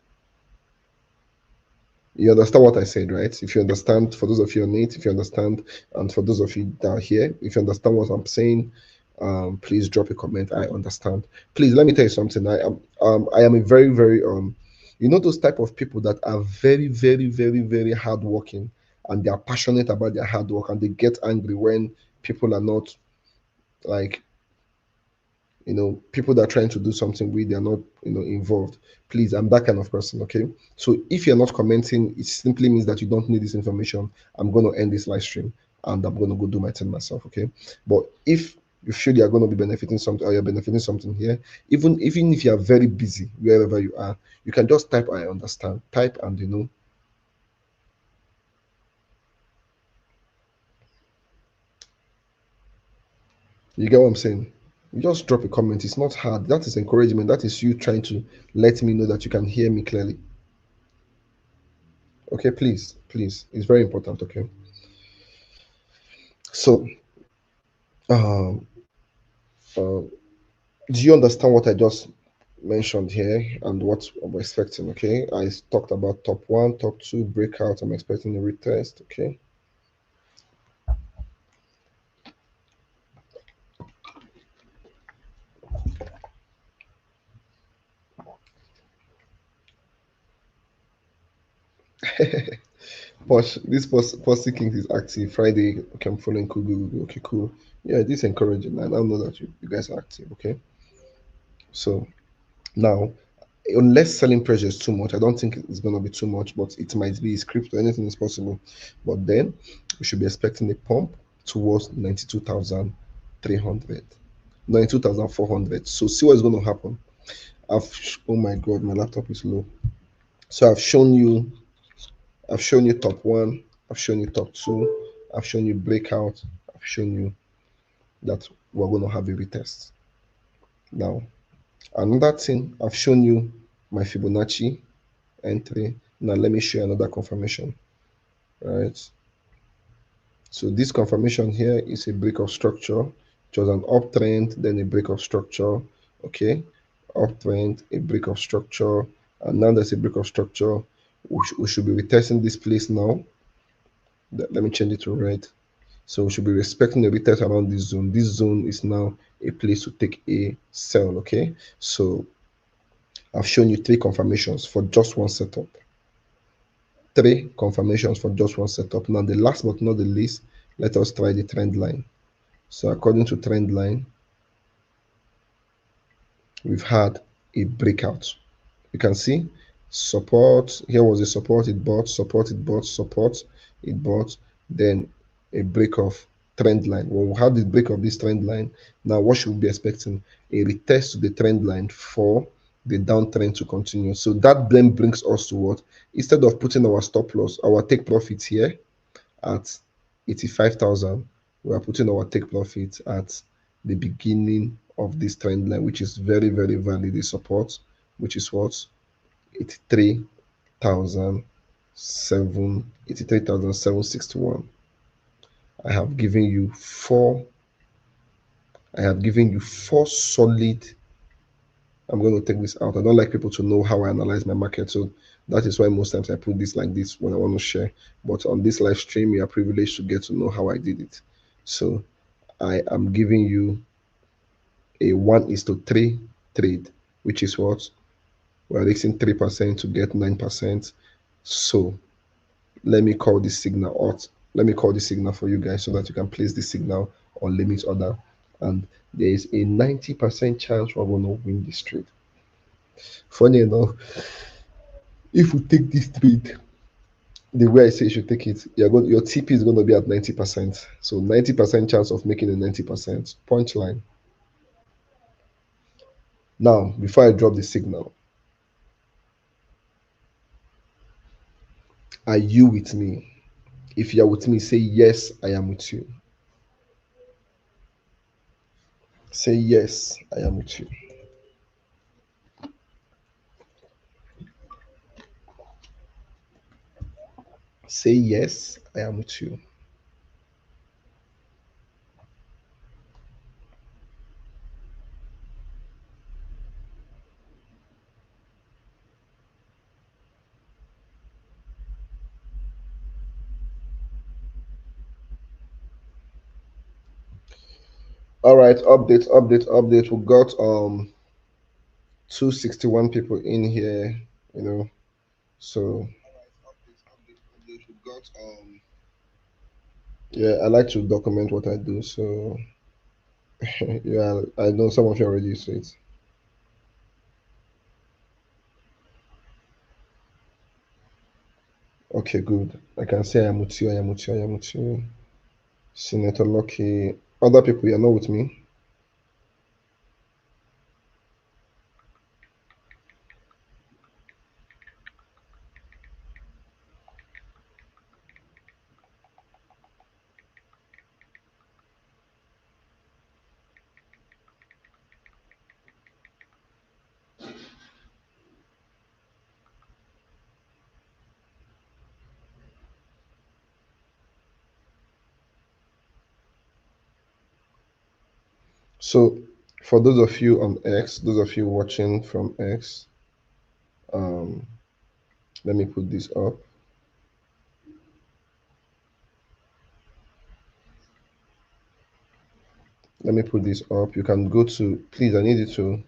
You understand what I said, right? If you understand, for those of you on it, if you understand, and for those of you that are here, if you understand what I'm saying, please drop a comment. I understand. Please let me tell you something. I am a very, very those type of people that are very, very, very, very hardworking, and they are passionate about their hard work, and they get angry when people are not like, people that are trying to do something with, they're not, involved. Please, I'm that kind of person, okay? So if you're not commenting, it simply means that you don't need this information. I'm going to end this live stream and I'm going to go do my thing myself, okay? But if you feel you're going to be benefiting something, or you're benefiting something here, even if you are very busy wherever you are, you can just type I understand, type, and you get what I'm saying. You just drop a comment. It's not hard. That is encouragement. That is you trying to let me know that you can hear me clearly. Okay, please, it's very important. Okay, so um do you understand what I just mentioned here and what I'm expecting? Okay, I talked about top one, top two breakout. I'm expecting a retest. Okay, Posh, this Posse Kings is active. Friday, okay, I'm following cool, Google. Okay, cool. Yeah, this is encouraging. I now know that you guys are active. Okay, so now, unless selling pressure is too much, I don't think it's going to be too much, but it might be. It's crypto, anything is possible. But then we should be expecting a pump towards 92,300, 92,400. So see what's going to happen. Oh my god, my laptop is low. So I've shown you top one, I've shown you top two, I've shown you breakout, I've shown you that we're going to have a retest. Now, another thing, I've shown you my Fibonacci entry. Now, let me show you another confirmation, right? So this confirmation here is a break of structure. It was an uptrend, then a break of structure, okay? Uptrend, a break of structure, and now there's a break of structure. We should be retesting this place now. Let me change it to red. So we should be respecting the retest around this zone. This zone is now a place to take a sell, okay? So I've shown you three confirmations for just one setup. Three confirmations for just one setup. Now the last but not the least, let us try the trend line. So according to trend line, we've had a breakout. You can see support. Here was a support, it bought, support, it bought, support, it bought, then a break of trend line. Well, we had the break of this trend line. Now, what should we be expecting? A retest to the trend line for the downtrend to continue. So that then brings us to what? Instead of putting our stop loss, our take profit here at 85,000, we are putting our take profit at the beginning of this trend line, which is very, very valid. The support, which is what? 83,761. I have given you four. I have given you four solid. I'm going to take this out. I don't like people to know how I analyze my market, so that is why most times I put this like this when I want to share. But on this live stream, you are privileged to get to know how I did it. So I am giving you a 1:3 trade, which is what we're risking 3% to get 9%. So let me call this signal out. Let me call this signal for you guys so that you can place the signal on limit order. And there is a 90% chance we're going to win this trade. Funny enough, if we take this trade the way I say you should take it, your TP is going to be at 90%. So 90% chance of making a 90% punchline. Now, before I drop the signal, are you with me? If you are with me, say yes, I am with you. Say yes, I am with you. Say yes, I am with you. All right, update. We got 261 people in here, you know. So we got yeah, I like to document what I do. So yeah, I know some of you already used to it. Okay, good. I can say I am with you, I am with you, I am with you. Senator Lucky. Other people, you're not with me. So for those of you on X, those of you watching from X, um, let me put this up. Let me put this up. You can go to, please, I need you to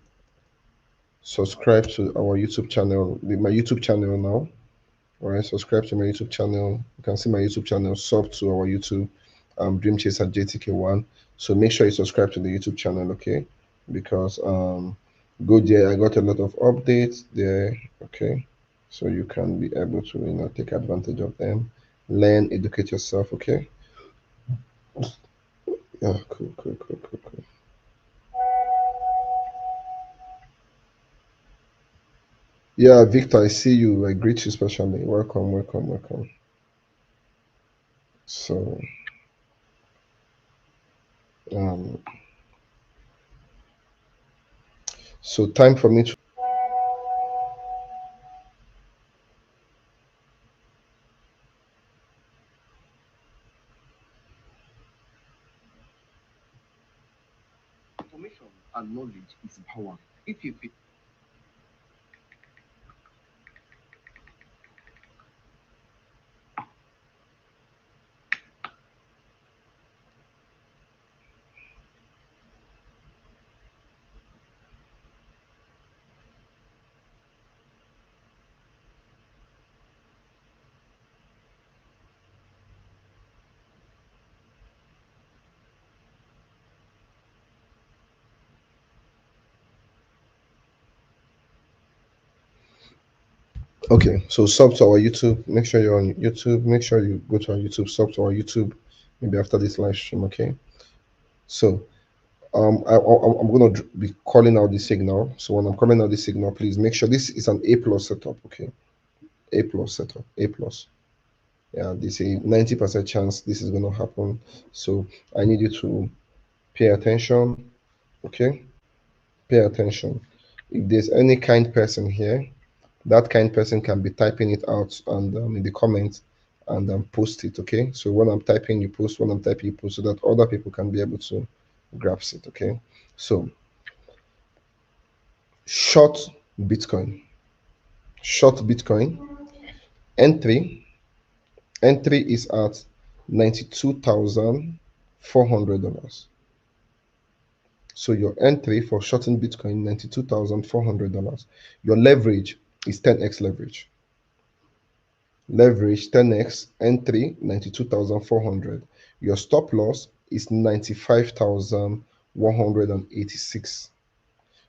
subscribe to our YouTube channel, my YouTube channel now. All right, subscribe to my YouTube channel. You can see my YouTube channel, sub to our YouTube, Dream Chaser JTK1. So make sure you subscribe to the YouTube channel, okay? Because go there. I got a lot of updates there, okay? So you can be able to take advantage of them, learn, educate yourself, okay? Yeah, cool. Yeah, Victor, I see you. I greet you specially. Welcome. So, um, so time for me to. Information and knowledge is power. If you Okay, so sub to our YouTube. Make sure you're on YouTube. Make sure you go to our YouTube, sub to our YouTube. Maybe after this live stream, okay? So, I'm gonna be calling out the signal. So when I'm calling out the signal, please make sure this is an A plus setup, okay? A plus setup, A plus. Yeah, there's a 90% chance this is gonna happen. So I need you to pay attention, okay? Pay attention. If there's any kind person here, that kind person can be typing it out and in the comments and post it, okay? So when I'm typing, you post. When I'm typing, you post, so that other people can be able to grasp it, okay? So short Bitcoin, short Bitcoin entry is at $92,400. So your entry for shorting Bitcoin $92,400. Your leverage is 10x leverage. Leverage 10x, entry 92,400. Your stop loss is 95,186.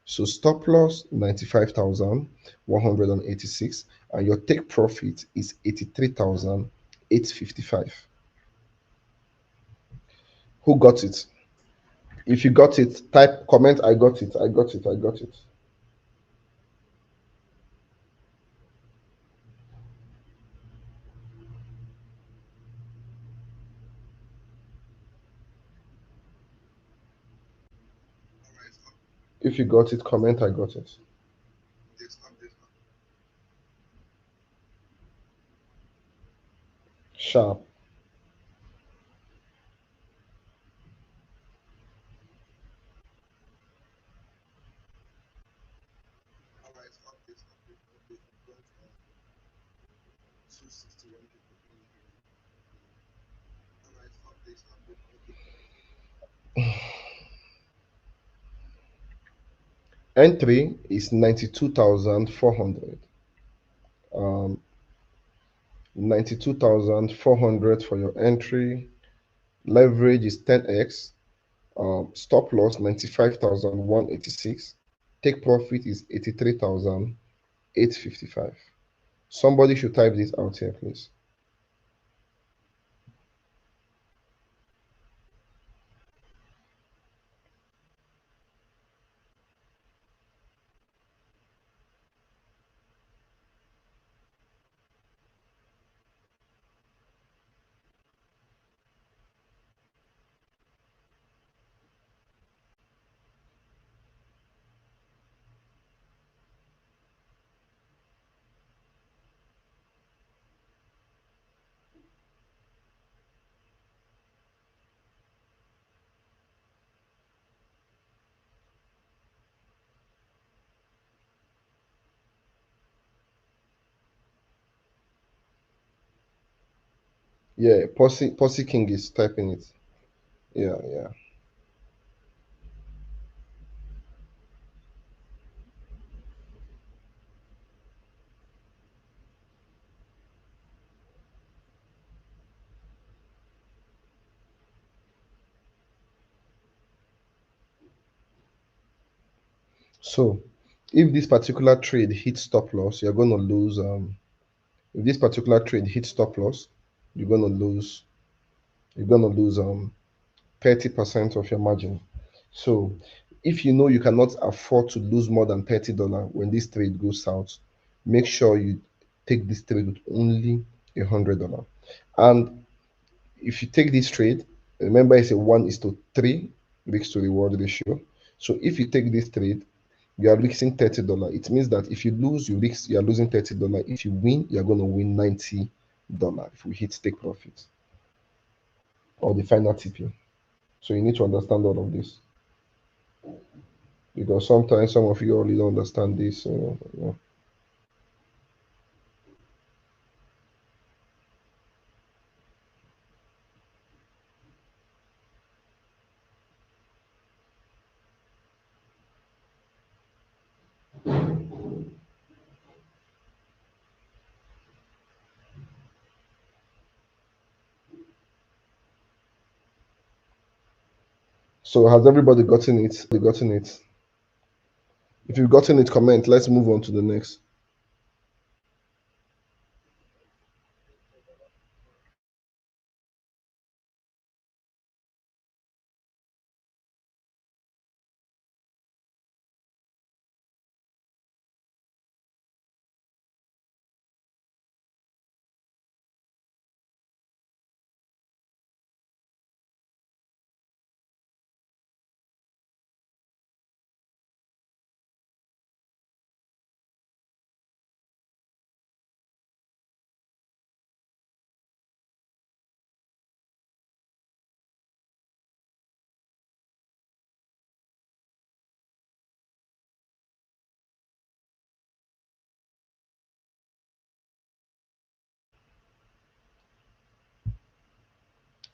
So stop loss 95,186 and your take profit is 83,855. Who got it? If you got it, type comment I got it. I got it. I got it. If you got it, comment I got it. Sharp. Entry is 92,400. 92,400 for your entry. Leverage is 10x. Stop loss 95,186. Take profit is 83,855. Somebody should type this out here, please. Yeah, Posse King is typing it. Yeah. So if this particular trade hits stop loss, you're going to lose. If this particular trade hits stop loss, you're going to lose. You're going to lose 30% of your margin. So if you know you cannot afford to lose more than $30 when this trade goes south, make sure you take this trade with only $100. And if you take this trade, remember it's a 1:3 risk to reward ratio. So if you take this trade, you are risking $30. It means that if you lose, you are losing $30. If you win, you're going to win $90 if we hit take profit or the final TP. So you need to understand all of this, because sometimes some of you only don't understand this. So has everybody gotten it? Gotten it? If you've gotten it, comment. Let's move on to the next.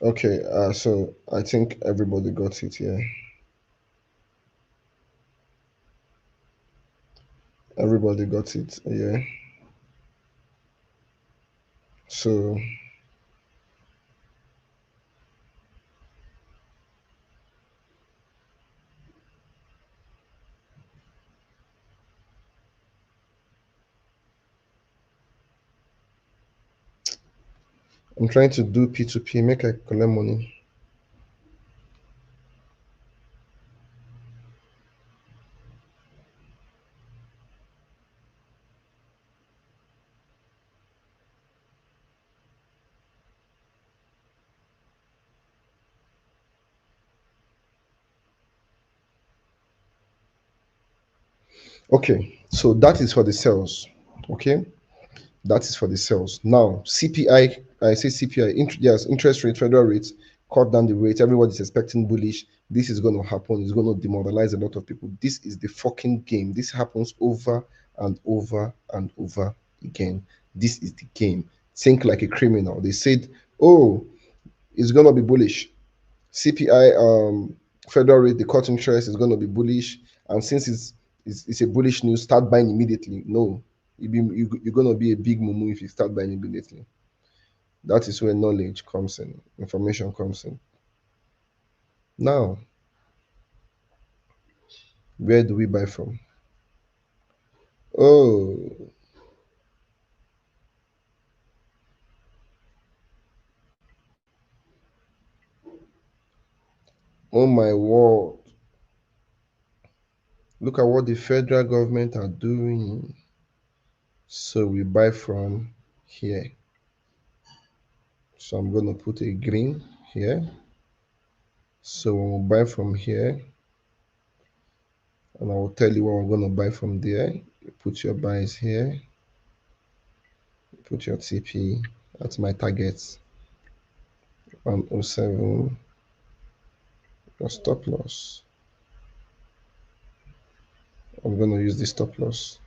Okay, so I think everybody got it here. Everybody got it, yeah. So I'm trying to do P2P, make I collect money. Okay, so that is for the sales. Okay, that is for the sales. Now, CPI, I say CPI, yes, interest rate, federal rates, cut down the rate. Everybody's expecting bullish. This is going to happen. It's going to demoralize a lot of people. This is the fucking game. This happens over and over and over again. This is the game. Think like a criminal. They said, oh, it's going to be bullish. CPI, federal rate, the cut interest is going to be bullish. And since it's a bullish news, start buying immediately. No, you're going to be a big mumu if you start buying immediately. That is where knowledge comes in, information comes in. Now, where do we buy from? Oh, oh my word. Look at what the federal government are doing. So we buy from here. So I'm going to put a green here. So when we buy from here, and I will tell you what we're going to buy from there. You put your buys here, put your TP. That's my target. 107. Your stop loss. I'm going to use the stop loss.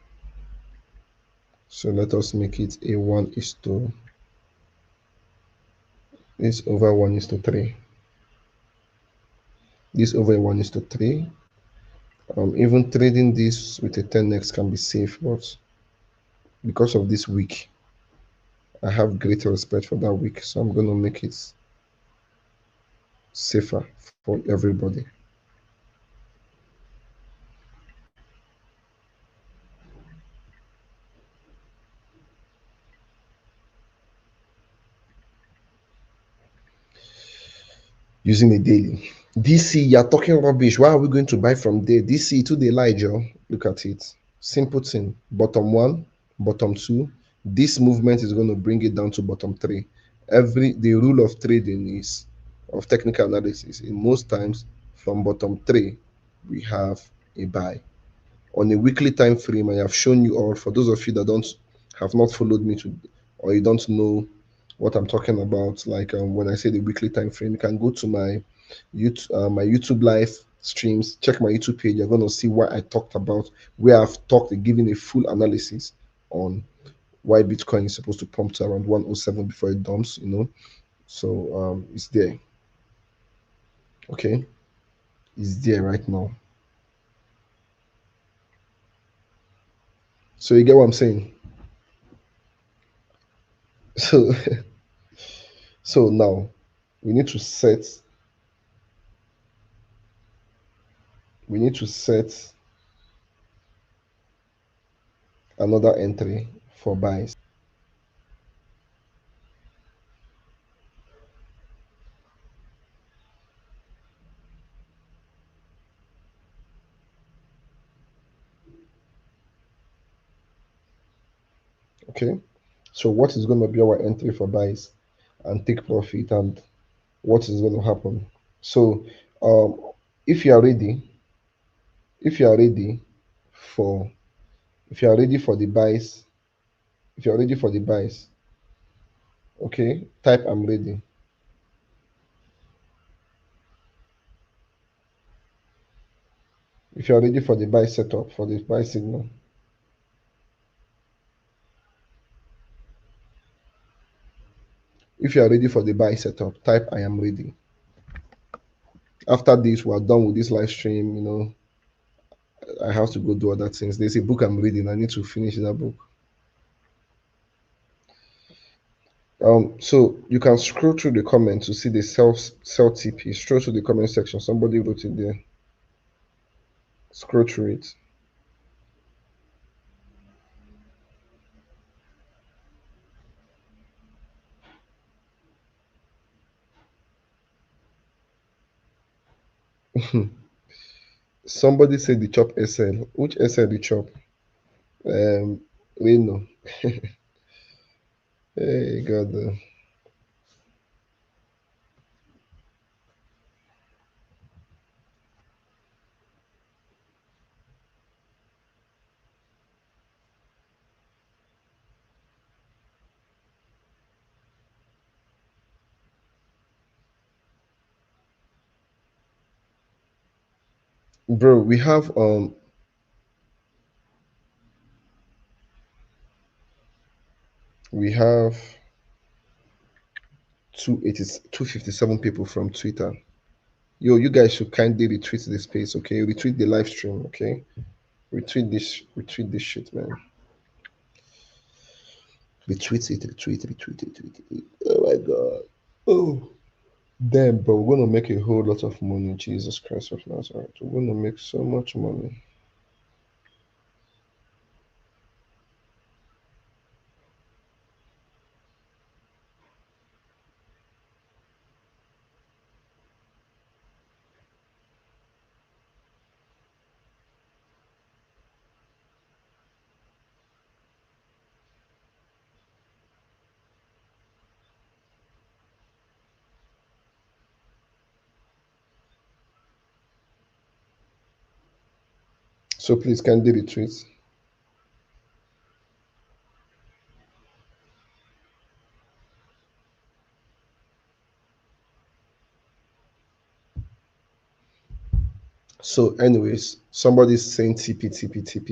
So let us make it a 1 is to, this over 1 is to 3. This over 1 is to 3. Even trading this with a 10x can be safe, but because of this week, I have greater respect for that week. So I'm going to make it safer for everybody. using a daily. DC, you're talking rubbish. Why are we going to buy from there? DC to the lie, Joe. Look at it. Simple thing. Bottom one, bottom two. This movement is going to bring it down to bottom three. The rule of trading is of technical analysis. In most times, from bottom three, we have a buy. On a weekly time frame, I have shown you all. For those of you that don't have not followed me to, or you don't know what I'm talking about, like when I say the weekly time frame, you can go to my YouTube live streams, check my YouTube page. You're gonna see what I talked about, where I've talked, giving a full analysis on why Bitcoin is supposed to pump to around 107 before it dumps. So it's there. Okay, it's there right now. So you get what I'm saying. So so now we need to set we need to set another entry for buys. Okay, so what is going to be our entry for buys and take profit, and what is going to happen? So um if you are ready, if you are ready for if you are ready for the buys, if you are ready for the buys, okay, type I'm ready. If you are ready for the buy setup, for the buy signal, if you are ready for the buy setup, type I am ready. After this, we are done with this live stream. I have to go do other things. There's a book I'm reading. I need to finish that book. So you can scroll through the comments to see the sell TP. Scroll through the comment section. Somebody wrote it there. Scroll through it. Somebody said the chop SL. Which SL the chop? We know. Hey God. Bro, we have 257 people from Twitter. Yo, you guys should kindly retweet the space, okay? Retweet the live stream, okay? Retweet this shit, man. Retweet it. Oh my god. Oh. Damn, bro, we're gonna make a whole lot of money. Jesus Christ of Nazareth. We're gonna make so much money. So please kindly retweet. So, anyways, somebody's saying TP.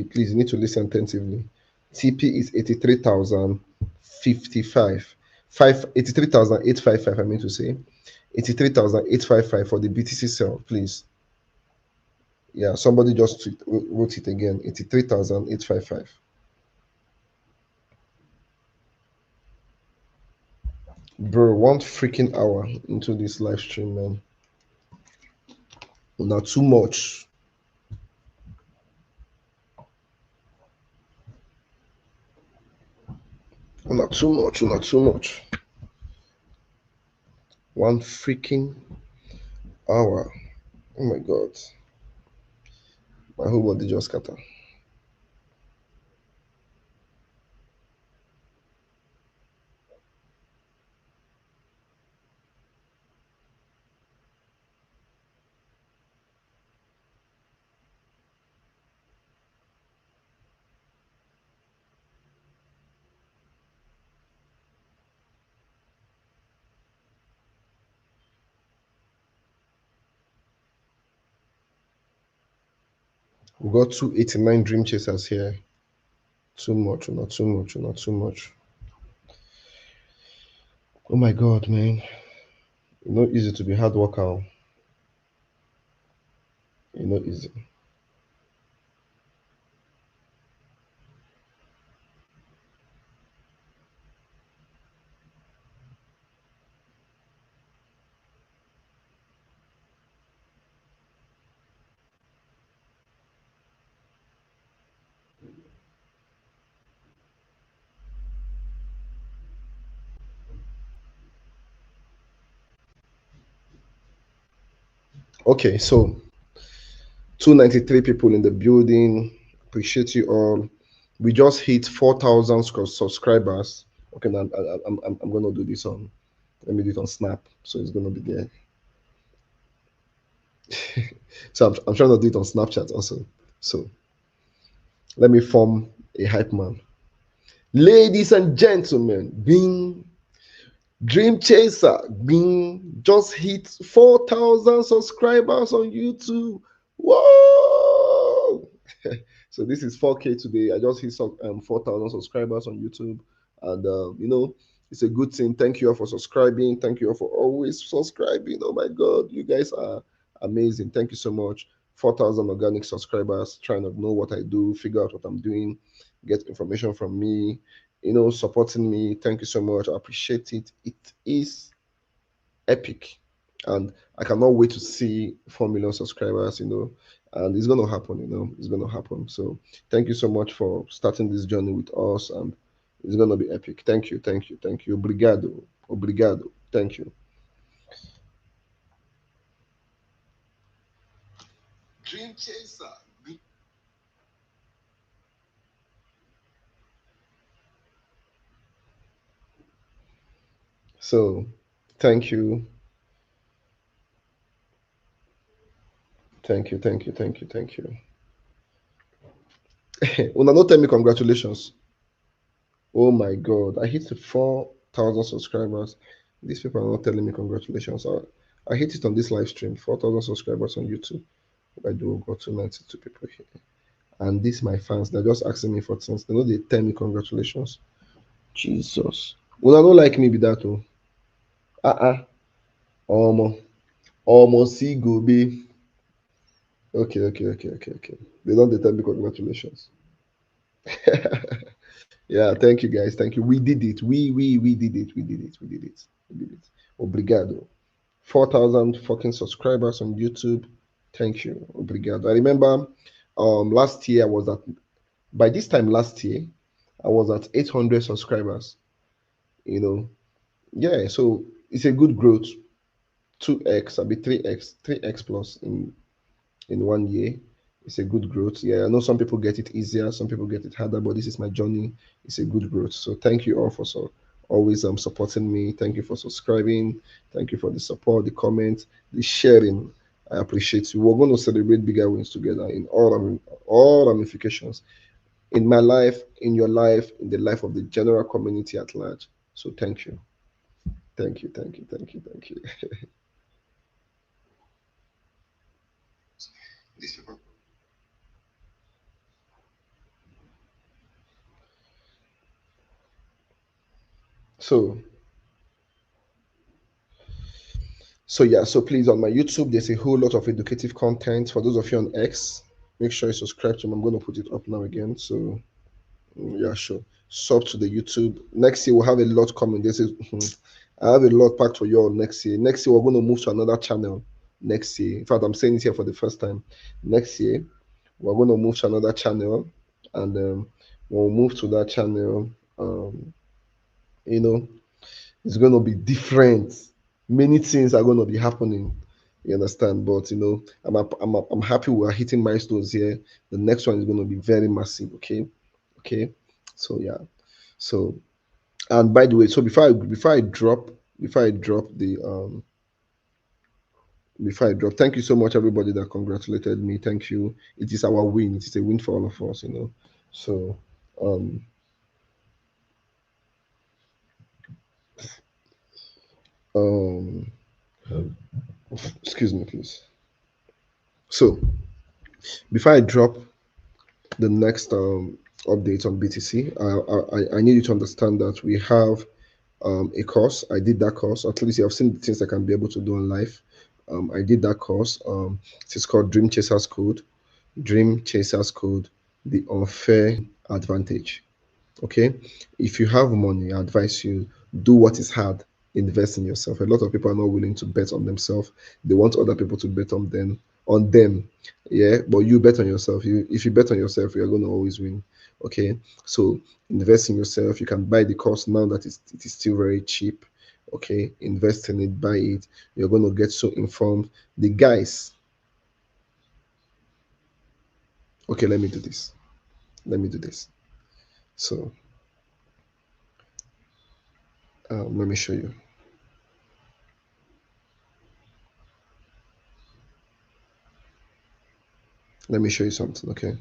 Please, you need to listen attentively. TP is 83,055. 83,855, I mean to say. 83,855 for the BTC cell, please. Yeah, somebody just wrote it again. 83,855. Bro, 1 freaking hour into this live stream, man. Not too much. Not too much. One freaking hour. Oh my god. My whole body just scatter. We got 289 dream chasers here. Too much, not too much, not too much. Oh my god, man. It's not easy to be hard worker. It's not easy. Okay, so 293 people in the building. Appreciate you all. We just hit 4,000 subscribers. Okay, now I'm gonna do this on. Let me do it on Snap, so it's gonna be there. So I'm trying to do it on Snapchat also. So let me form a hype man. Ladies and gentlemen, Bing Dream Chaser Bing just hit 4,000 subscribers on YouTube. Whoa! So this is 4K today. I just hit 4,000 subscribers on YouTube, and it's a good thing. Thank you all for subscribing. Thank you all for always subscribing. Oh my God, you guys are amazing. Thank you so much. 4,000 organic subscribers trying to know what I do, figure out what I'm doing, get information from me, supporting me. Thank you so much. I appreciate it. It is epic. And I cannot wait to see 4 million subscribers, and it's going to happen, it's going to happen. So thank you so much for starting this journey with us, and it's going to be epic. Thank you, thank you, thank you. Obrigado, obrigado. Thank you. Dream Chaser. So thank you, thank you, thank you, thank you, thank you. Una not tell me congratulations. Oh my God, I hit the 4,000 subscribers. These people are not telling me congratulations. I hit it on this live stream, 4,000 subscribers on YouTube. I do got 292 people here. And these my fans, they're just asking me for things. They know they tell me congratulations. Jesus. Well, I don't like me be that oh. Almost. Almost see go be. Okay, okay, okay, okay, okay. They don't they tell me congratulations. Yeah, thank you guys. Thank you. We did it. We did it. We did it. We did it. We did it. Obrigado. 4,000 fucking subscribers on YouTube. Thank you. Obrigado. I remember last year I was at by this time last year I was at 800 subscribers. You know, yeah. So it's a good growth. 2x, I'll be 3x, 3x plus in 1 year. It's a good growth. Yeah, I know some people get it easier, some people get it harder, but this is my journey. It's a good growth. So thank you all for always supporting me. Thank you for subscribing. Thank you for the support, the comments, the sharing. I appreciate you. We're going to celebrate bigger wins together in all ramifications in my life, in your life, in the life of the general community at large. So thank you. Thank you, thank you, thank you, thank you. So yeah, so please on my YouTube, there's a whole lot of educative content. For those of you on X, make sure you subscribe to me. I'm going to put it up now again. So yeah, sure. Sub to the YouTube. Next year we'll have a lot coming. This is I have a lot packed for you all next year. Next year we're going to move to another channel. Next year, in fact, I'm saying it here for the first time. Next year we're going to move to another channel, and we'll move to that channel. You know, it's going to be different. Many things are going to be happening. You understand? But I'm happy we are hitting milestones here. The next one is going to be very massive. Okay, okay. So yeah. So, and by the way, so before I drop the before I drop, thank you so much everybody that congratulated me. Thank you. It is our win. It is a win for all of us. So um um excuse me, please. So before I drop the next update on BTC, I need you to understand that we have a course. I did that course. At least you have seen the things I can be able to do in life. I did that course. It's called Dream Chasers Code. Dream Chasers Code, the unfair advantage. Okay, if you have money, I advise you do what is hard. Invest in yourself. A lot of people are not willing to bet on themselves. They want other people to bet on them. On them, yeah. But you bet on yourself. If you bet on yourself, you're going to always win. Okay, so invest in yourself. You can buy the course now that it is still very cheap. Okay, invest in it, buy it. You're going to get so informed. The guys. Okay, let me do this. Let me do this. So let me show you. Let me show you something. Okay.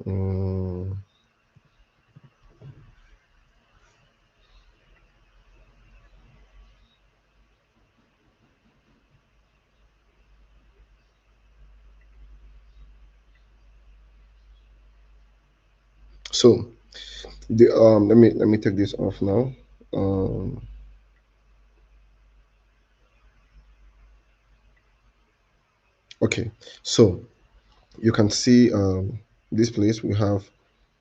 Um, so the let me take this off now. Um, okay, so you can see this place we have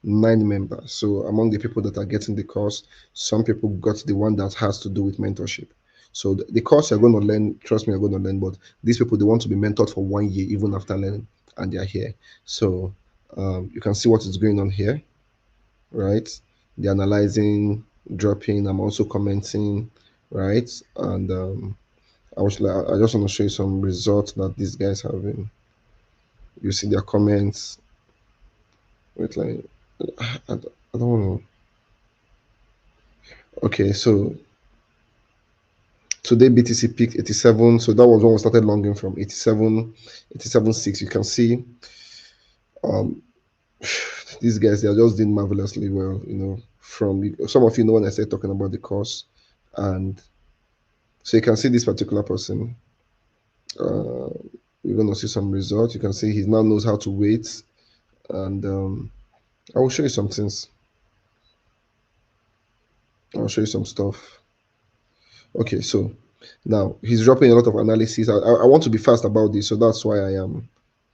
9 members. So among the people that are getting the course, some people got the one that has to do with mentorship. So the course you're going to learn, trust me, you're going to learn. But these people they want to be mentored for 1 year, even after learning, and they are here. So you can see what is going on here, right? The analyzing, dropping. I'm also commenting, right? And I just want to show you some results that these guys have been. You see their comments. Wait, like I don't want to. Okay, so today BTC peaked 87. So that was when we started longing from 87, 87.6. You can see um these guys they are just doing marvelously well. From some of you know when I started talking about the course, and so you can see this particular person. Uh, you're gonna see some results. You can see he now knows how to wait, and I will show you some things. I'll show you some stuff. Okay, so now he's dropping a lot of analysis. I want to be fast about this, so that's why I am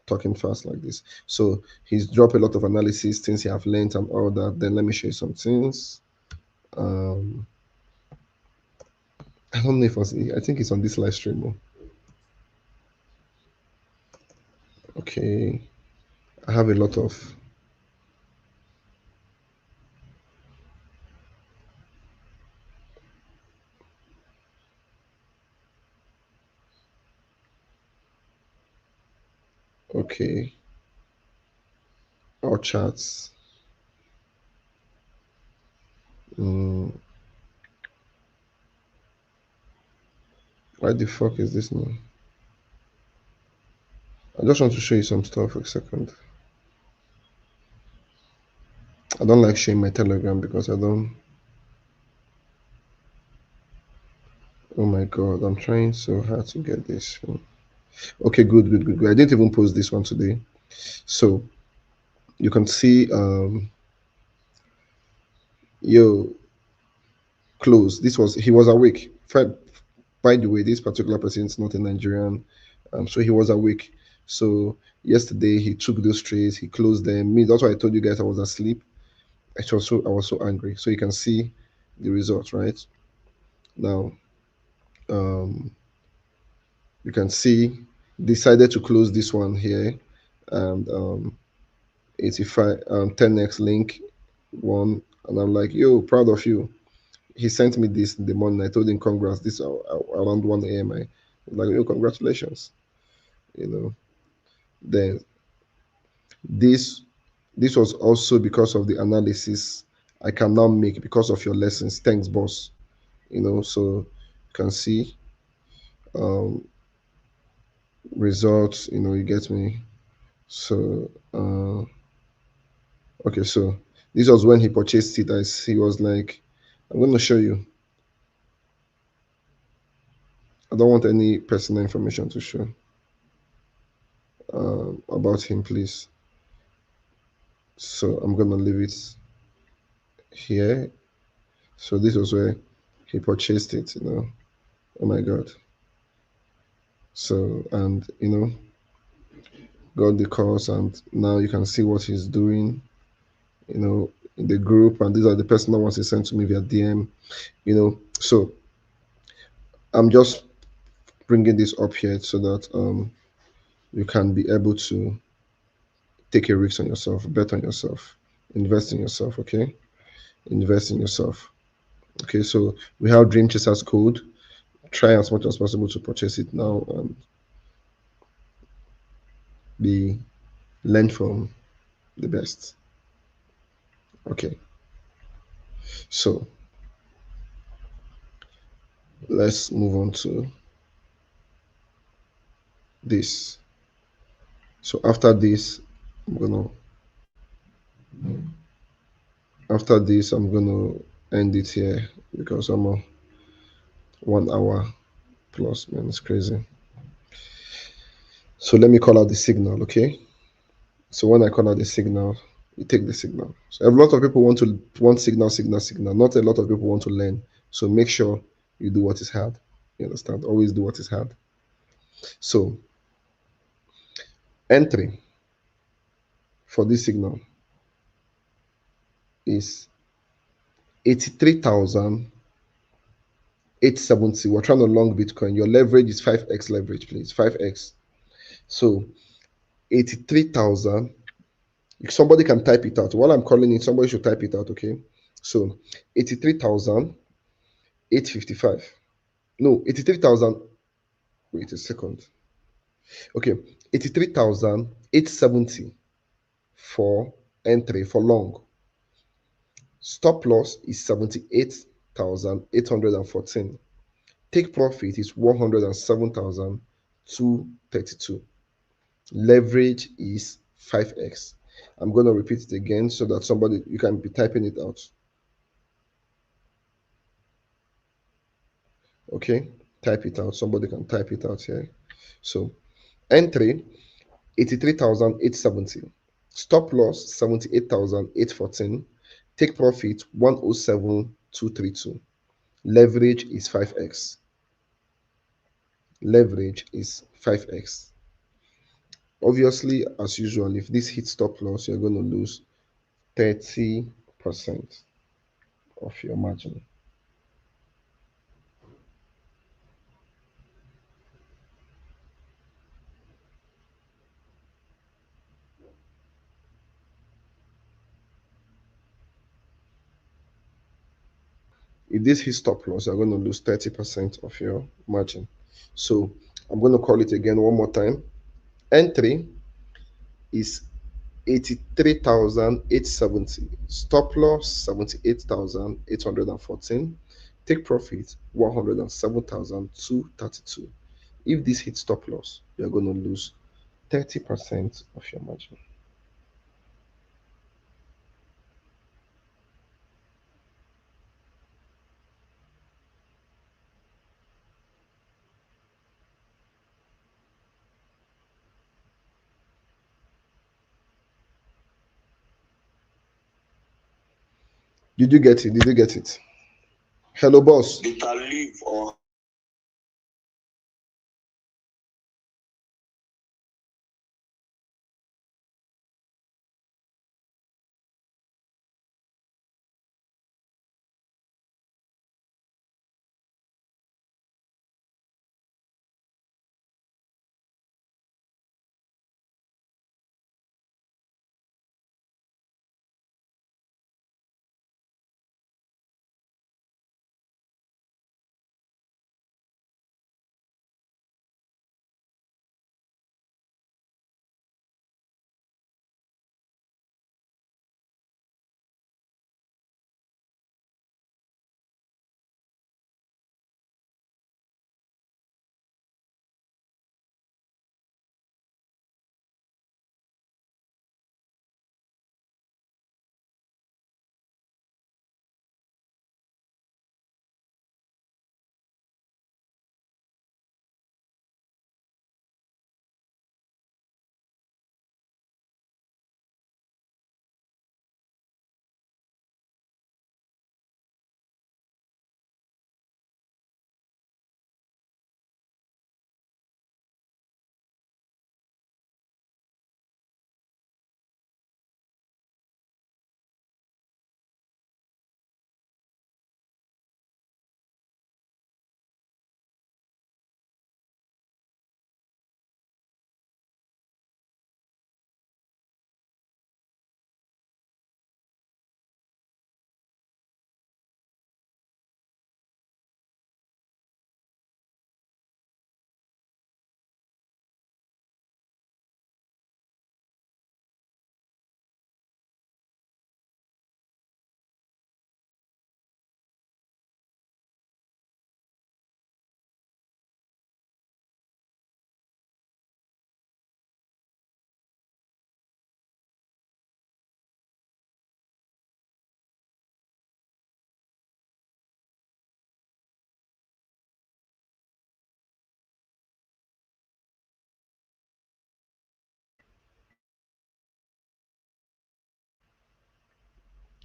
talking fast like this. So he's dropped a lot of analysis, things he have learned and all that. Then let me show you some things. Um, I don't know if I think it's on this live stream. Okay, I have a lot of. Okay, all chats. Mm, why the fuck is this now? I just want to show you some stuff for a second. I don't like showing my Telegram because I don't. Oh my god, I'm trying so hard to get this. Okay, good, good, good, good. I didn't even post this one today. So you can see yo close. This was he was awake. By the way, this particular person is not a Nigerian. So he was awake. So yesterday he took those trades, he closed them. Me, that's why I told you guys I was asleep. I was so angry. So you can see the results right now. Um, you can see decided to close this one here, and 85 10x link one, and I'm like, yo, proud of you. He sent me this in the morning. I told him congrats. This around 1 a.m. I was like, yo, congratulations. You know. Then this this was also because of the analysis I can now make because of your lessons. Thanks, boss. So you can see um results. You get me. So okay, so this was when he purchased it. He was like, I'm going to show you. I don't want any personal information to show about him, please. So I'm going to leave it here. So this was where he purchased it. Oh my God. So, and, got the course, and now you can see what he's doing, in the group. And these are the personal ones he sent to me via DM. So I'm just bringing this up here so that you can be able to take a risk on yourself, bet on yourself, invest in yourself. Okay, invest in yourself. Okay, so we have Dream Chasers code. Try as much as possible to purchase it now and be learn from the best. Okay, so let's move on to this. So after this, I'm gonna end it here because I'm a 1 hour plus, man. It's crazy. So let me call out the signal, okay? So when I call out the signal, you take the signal. So a lot of people want signal, signal, signal. Not a lot of people want to learn. So make sure you do what is hard. You understand? Always do what is hard. So entry for this signal is 83,870. We're trying to long Bitcoin. Your leverage is 5x leverage, please. 5x. So 83,000. Somebody can type it out. While I'm calling it, somebody should type it out, okay? So 83,855. No, 83,000. Wait a second. Okay, 83,870 for entry for long. Stop loss is 78,814. Take profit is 107,232. Leverage is 5x. I'm going to repeat it again so that you can be typing it out. Okay, type it out. Somebody can type it out here. So entry 83,870. Stop loss 78,814. Take profit 107,232. Leverage is 5x. Leverage is 5x. Obviously, as usual, if this hits stop loss, you're going to lose 30% of your margin. If this hits stop loss, you're going to lose 30% of your margin. So I'm going to call it again one more time. Entry is 83,870. Stop loss 78,814. Take profit 107,232. If this hits stop loss, you're going to lose 30% of your margin. Did you get it? Did you get it? Hello, boss.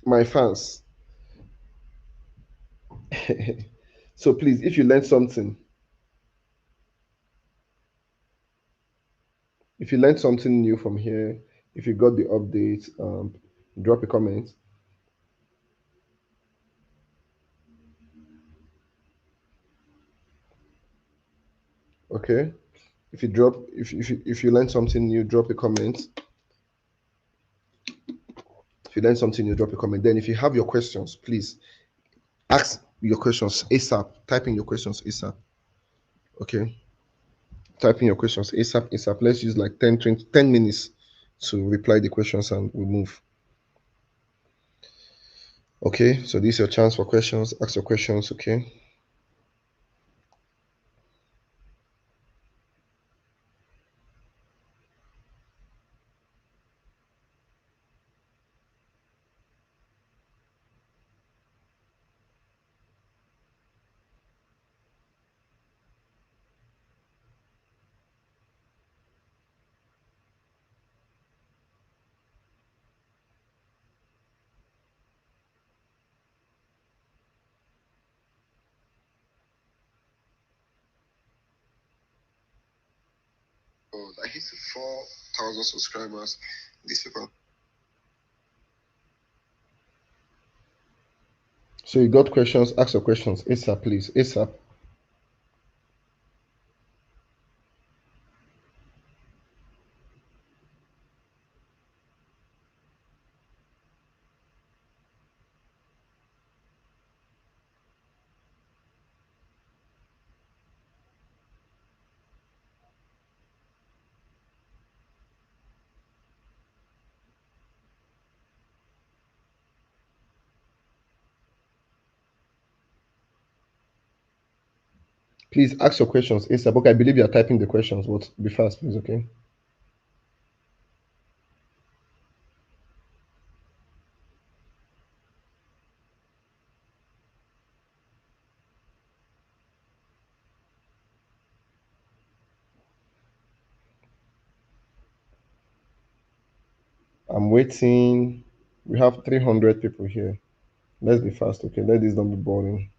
my fans. So please, if you learned something, if you learned something new from here, if you got the update, drop a comment. Okay, if you learned something new, drop a comment. If you learned something new, drop a comment. Then if you have your questions, please ask your questions ASAP. Type in your questions ASAP. Okay, type in your questions ASAP. ASAP. Let's use like 10, 20, 10 minutes to reply the questions and we move. Okay, so this is your chance for questions. Ask your questions. Okay. I hit 4,000 subscribers this paper. So you got questions? Ask your questions ASAP, please. ASAP. Please ask your questions ASAP. Okay, I believe you are typing the questions, but be fast, please. Okay. I'm waiting. We have 300 people here. Let's be fast, okay? Let this not be boring.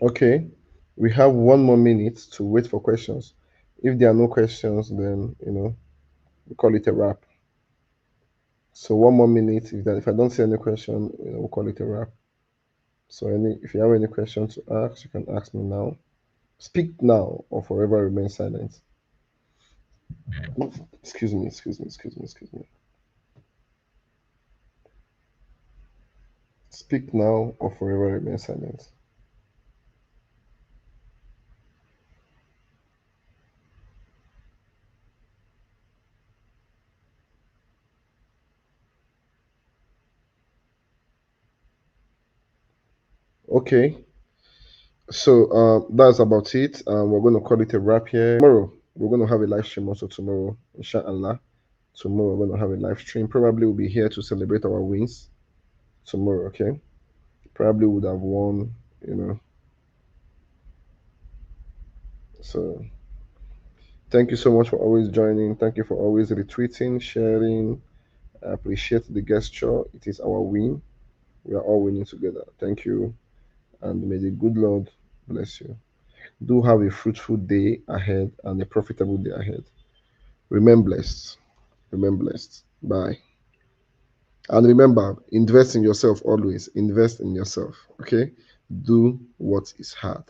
Okay, we have 1 more minute to wait for questions. If there are no questions, then we call it a wrap. So 1 more minute. If I don't see any question, we'll call it a wrap. So if you have any questions to ask, you can ask me now. Speak now or forever remain silent. Excuse me, excuse me, excuse me, excuse me. Speak now or forever remain silent. Okay, so that's about it. We're going to call it a wrap here. Tomorrow, we're going to have a live stream also tomorrow, inshallah. Tomorrow, we're going to have a live stream. Probably we'll be here to celebrate our wins tomorrow, okay? Probably would have won, you know. So thank you so much for always joining. Thank you for always retweeting, sharing. I appreciate the gesture. It is our win. We are all winning together. Thank you. And may the good Lord bless you. Do have a fruitful day ahead and a profitable day ahead. Remain blessed. Remain blessed. Bye. And remember, invest in yourself always. Invest in yourself. Okay? Do what is hard.